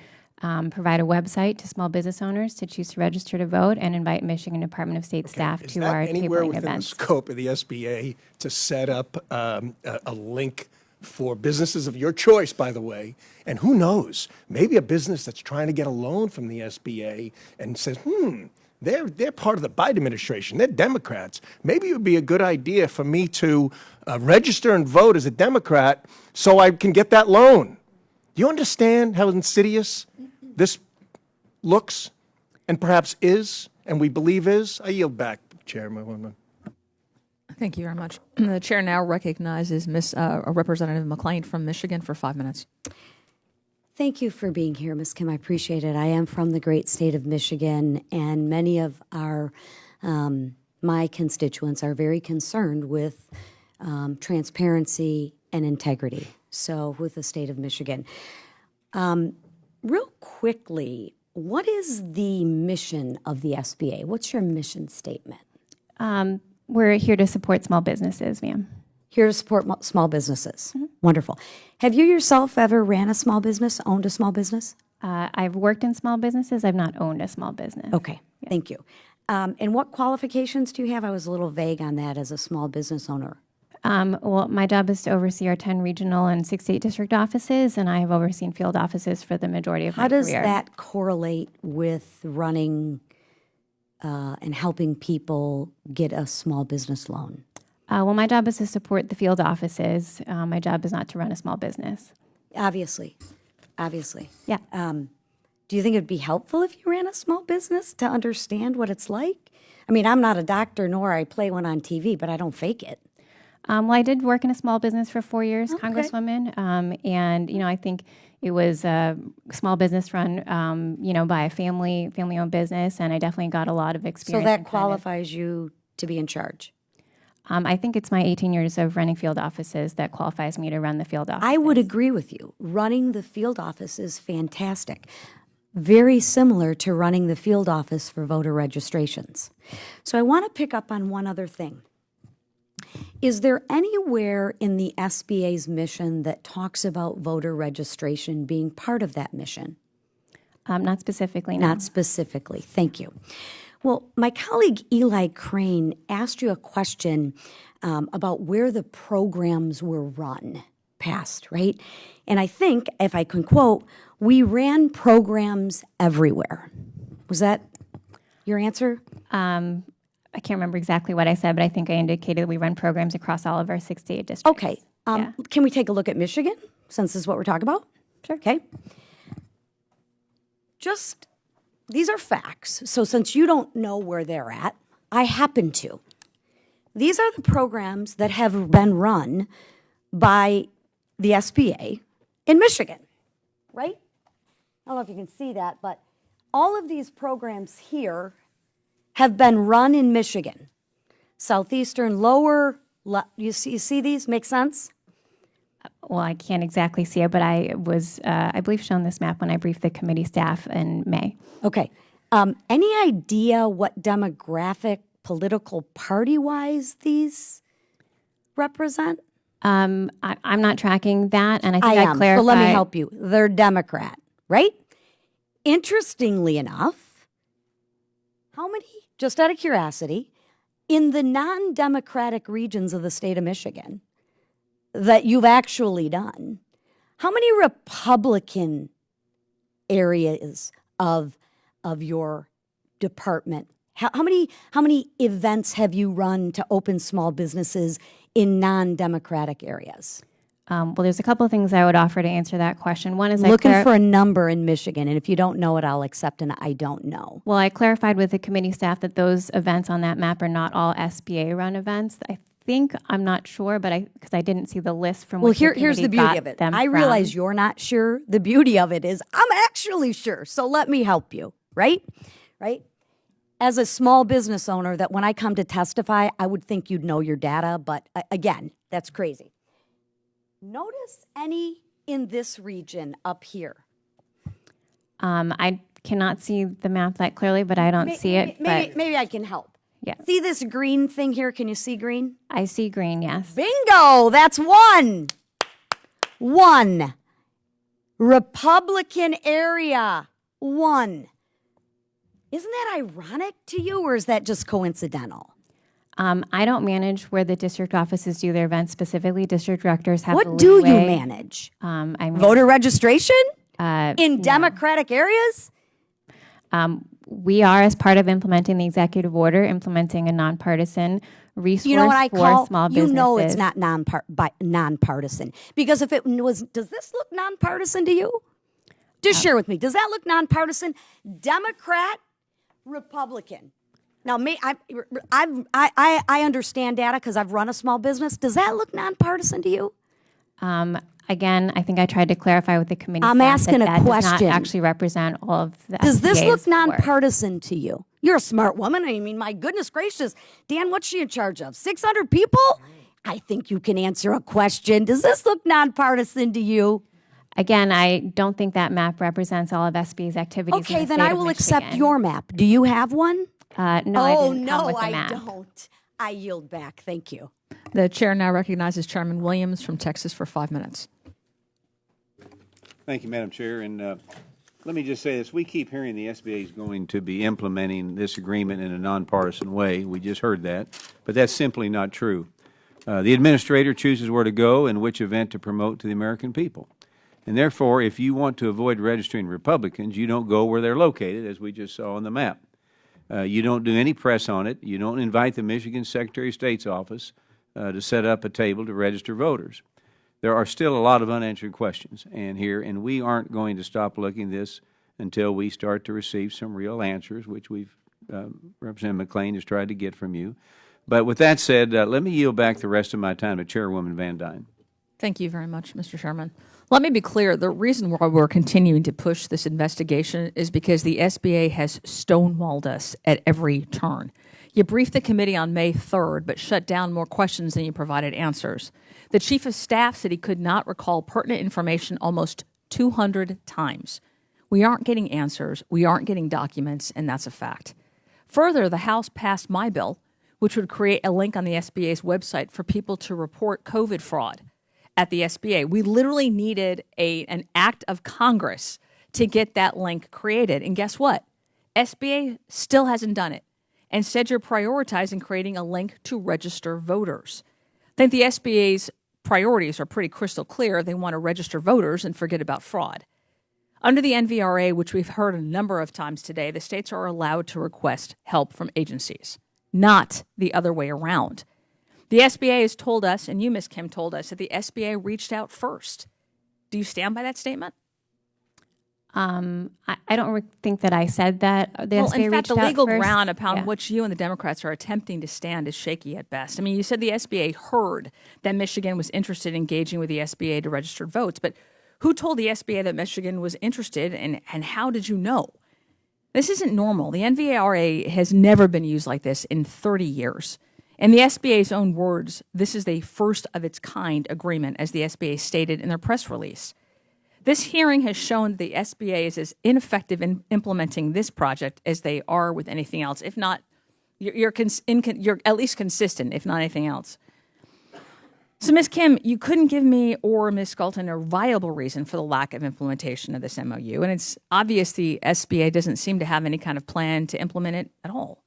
provide a website to small business owners to choose to register to vote and invite Michigan Department of State staff Is to that our anywhere tabling within events. the scope of the SBA to set up a link for businesses of your choice, by the way? And who knows, maybe a business that's trying to get a loan from the SBA and says, They're part of the Biden administration. They're Democrats. Maybe it would be a good idea for me to register and vote as a Democrat so I can get that loan. Do you understand how insidious this looks and perhaps is, and we believe is? I yield back, Chairman. Thank you very much. The chair now recognizes Representative McLean from Michigan for 5 minutes. Thank you for being here, Ms. Kim. I appreciate it. I am from the great state of Michigan, and many of my constituents are very concerned with transparency and integrity. So, with the state of Michigan, real quickly, what is the mission of the SBA? What's your mission statement? We're here to support small businesses, ma'am. Here to support small businesses. Wonderful. Have you yourself ever ran a small business, owned a small business? I've worked in small businesses. I've not owned a small business. Okay, thank you. And what qualifications do you have? I was a little vague on that as a small business owner. Well, my job is to oversee our 10 regional and 6 state district offices, and I have overseen field offices for the majority of my career. How does that correlate with running and helping people get a small business loan? Well, my job is to support the field offices. My job is not to run a small business. Obviously. Yeah. Do you think it'd be helpful if you ran a small business to understand what it's like? I mean, I'm not a doctor, nor I play one on TV, but I don't fake it. Well, I did work in a small business for 4 years, Okay. Congresswoman, and I think it was a small business run, by a family-owned business, and I definitely got a lot of So experience. that qualifies you to be in charge. I think it's my 18 years of running field offices that qualifies me to run the field office. I would agree with you. Running the field office is fantastic. Very similar to running the field office for voter registrations. So I want to pick up on one other thing. Is there anywhere in the SBA's mission that talks about voter registration being part of that mission? Not specifically, no. Not specifically. Thank you. Well, my colleague Eli Crane asked you a question about where the programs were run past, right? And I think, if I can quote, we ran programs everywhere. Was that your answer? I can't remember exactly what I said, but I think I indicated we run programs across all of our 6 state districts. Okay. Can we take a look at Michigan, since this is what we're talking about? Sure. Okay. These are facts. So since you don't know where they're at, I happen to. These are the programs that have been run by the SBA in Michigan, right? I don't know if you can see that, but all of these programs here have been run in Michigan. Southeastern, lower, you see these? Make sense? Well, I can't exactly see it, but I was, I believe, shown this map when I briefed the committee staff in May. Okay. Any idea what demographic, political party-wise these represent? I'm not tracking that, and I think I am. clarified. So let me help you. They're Democrat, right? Interestingly enough, how many, just out of curiosity, in the non-democratic regions of the state of Michigan that you've actually done, how many Republican areas of your department, how many events have you run to open small businesses in non-democratic areas? Well, there's a couple of things I would offer to answer that question. One is Looking for a number in Michigan, and if you don't know it, I'll accept an I don't know. Well, I clarified with the committee staff that those events on that map are not all SBA-run events. I think, I'm not sure, but because I didn't see the list from which here's the beauty of it. I realize from. you're not sure. The beauty of it is I'm actually sure. So let me help you, right? Right? As a small business owner, that when I come to testify, I would think you'd know your data, but again, that's crazy. Notice any in this region up here? I cannot see the map that clearly, but I don't see it. Maybe I can help. Yeah. See this green thing here? Can you see green? I see green, yes. Bingo! That's one. One. Republican area. One. Isn't that ironic to you, or is that just coincidental? I don't manage where the district offices do their events specifically. District directors have What do you leeway. manage? I Voter registration? In no. Democratic areas? We are, as part of implementing the executive order, implementing a nonpartisan resource You know what I for call? small businesses. You know it's not nonpartisan, because if it was, does this look nonpartisan to you? Just share with me. Does that look nonpartisan? Democrat, Republican. Now, I understand data because I've run a small business. Does that look nonpartisan to you? Again, I think I tried to clarify with the committee. I'm staff asking that a that does question. not actually represent all of the Does this look SBA's work. nonpartisan to you? You're a smart woman. I mean, my goodness gracious. Dan, what's she in charge of? 600 people? I think you can answer a question. Does this look nonpartisan to you? Again, I don't think that map represents all of SBA's activities. in Okay, the then state I of will accept Michigan. your map. Do you have one? No, I Oh, didn't come no, with the I map. don't. I yield back. Thank you. The chair now recognizes Chairman Williams from Texas for 5 minutes. Thank you, Madam Chair. And let me just say this. We keep hearing the SBA is going to be implementing this agreement in a nonpartisan way. We just heard that. But that's simply not true. The administrator chooses where to go and which event to promote to the American people. And therefore, if you want to avoid registering Republicans, you don't go where they're located, as we just saw on the map. You don't do any press on it. You don't invite the Michigan Secretary of State's office to set up a table to register voters. There are still a lot of unanswered questions and we aren't going to stop looking at this until we start to receive some real answers, which Representative McLean has tried to get from you. But with that said, let me yield back the rest of my time to Chairwoman Van Dyne. Thank you very much, Mr. Chairman. Let me be clear. The reason why we're continuing to push this investigation is because the SBA has stonewalled us at every turn. You briefed the committee on May 3rd, but shut down more questions than you provided answers. The chief of staff said he could not recall pertinent information almost 200 times. We aren't getting answers, we aren't getting documents, and that's a fact. Further, the House passed my bill, which would create a link on the SBA's website for people to report COVID fraud at the SBA. We literally needed an act of Congress to get that link created. And guess what? SBA still hasn't done it. Instead, you're prioritizing creating a link to register voters. I think the SBA's priorities are pretty crystal clear. They want to register voters and forget about fraud. Under the NVRA, which we've heard a number of times today, the states are allowed to request help from agencies, not the other way around. The SBA has told us, and you, Ms. Kim, told us that the SBA reached out first. Do you stand by that statement? I don't think that I said that. The Well, SBA in fact, the reached out legal first. ground upon Yeah. which you and the Democrats are attempting to stand is shaky at best. I mean, you said the SBA heard that Michigan was interested in engaging with the SBA to register votes, but who told the SBA that Michigan was interested, and how did you know? This isn't normal. The NVRA has never been used like this in 30 years. In the SBA's own words, this is the first of its kind agreement, as the SBA stated in their press release. This hearing has shown that the SBA is as ineffective in implementing this project as they are with anything else. If not, you're at least consistent, if not anything else. So, Ms. Kim, you couldn't give me or Ms. Skelton a viable reason for the lack of implementation of this MOU, and it's obvious the SBA doesn't seem to have any kind of plan to implement it at all.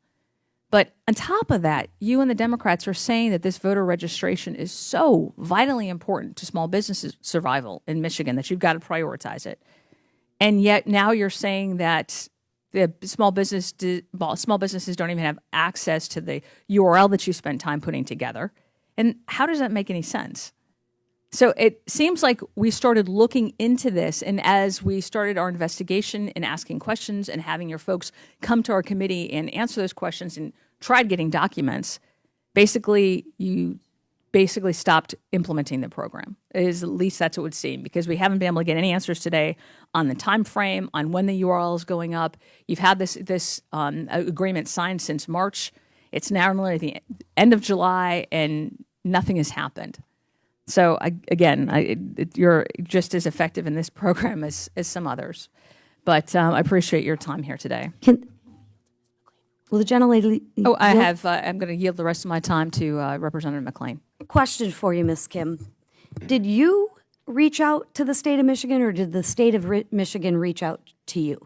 But on top of that, you and the Democrats are saying that this voter registration is so vitally important to small businesses' survival in Michigan that you've got to prioritize it. And yet now you're saying that the small businesses don't even have access to the URL that you spent time putting together. And how does that make any sense? So it seems like we started looking into this, and as we started our investigation and asking questions and having your folks come to our committee and answer those questions and tried getting documents, you stopped implementing the program. At least that's what it would seem, because we haven't been able to get any answers today on the time frame, on when the URL is going up. You've had this agreement signed since March. It's now nearly the end of July, and nothing has happened. So you're just as effective in this program as some others. But I appreciate your time here today. Will the gentlelady? Oh, I'm going to yield the rest of my time to Representative McLean. Question for you, Ms. Kim. Did you reach out to the state of Michigan, or did the state of Michigan reach out to you?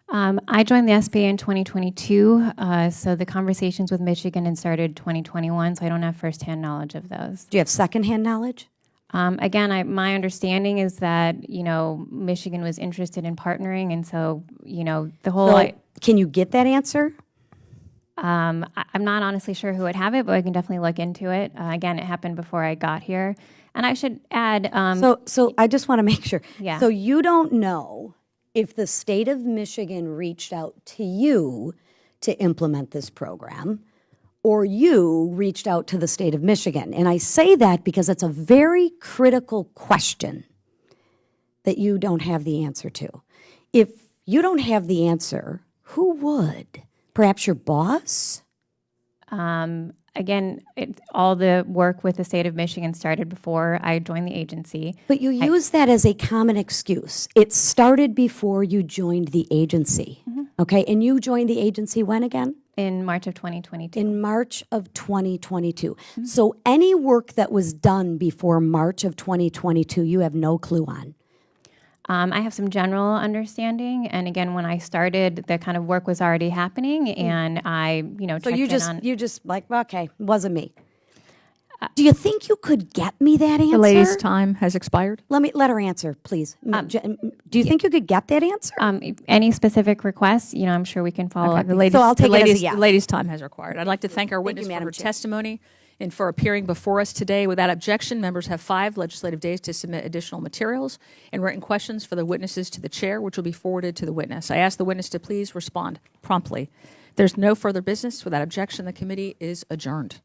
I joined the SBA in 2022, so the conversations with Michigan had started 2021, so I don't have firsthand knowledge of those. Do you have secondhand knowledge? Again, my understanding is that, Michigan was interested in partnering, and so, the whole... Can you get that answer? I'm not honestly sure who would have it, but I can definitely look into it. Again, it happened before I got here. And I should add, So I just want to make sure. Yeah. So you don't know if the state of Michigan reached out to you to implement this program, or you reached out to the state of Michigan. And I say that because it's a very critical question that you don't have the answer to. If you don't have the answer, who would? Perhaps your boss? again, all the work with the state of Michigan started before I joined the agency. But you use that as a common excuse. It started before you joined the agency. Okay, and you joined the agency when again? In March of 2022. In March of 2022. So any work that was done before March of 2022, you have no clue on. I have some general understanding, and again, when I started, the kind of work was already happening, and I, So checked you just like, okay, wasn't me. Do you think you could get me that answer? The lady's time has expired. Let her answer, please. Do you think you could get that answer? Any specific requests, I'm sure we can follow up. The lady's, So I'll take the it as a lady's, yes. the lady's time has expired. I'd like to thank our witness for Madam her Chair. testimony and for appearing before us today. Without objection, members have 5 legislative days to submit additional materials and written questions for the witnesses to the chair, which will be forwarded to the witness. I ask the witness to please respond promptly. If there's no further business. Without objection, the committee is adjourned.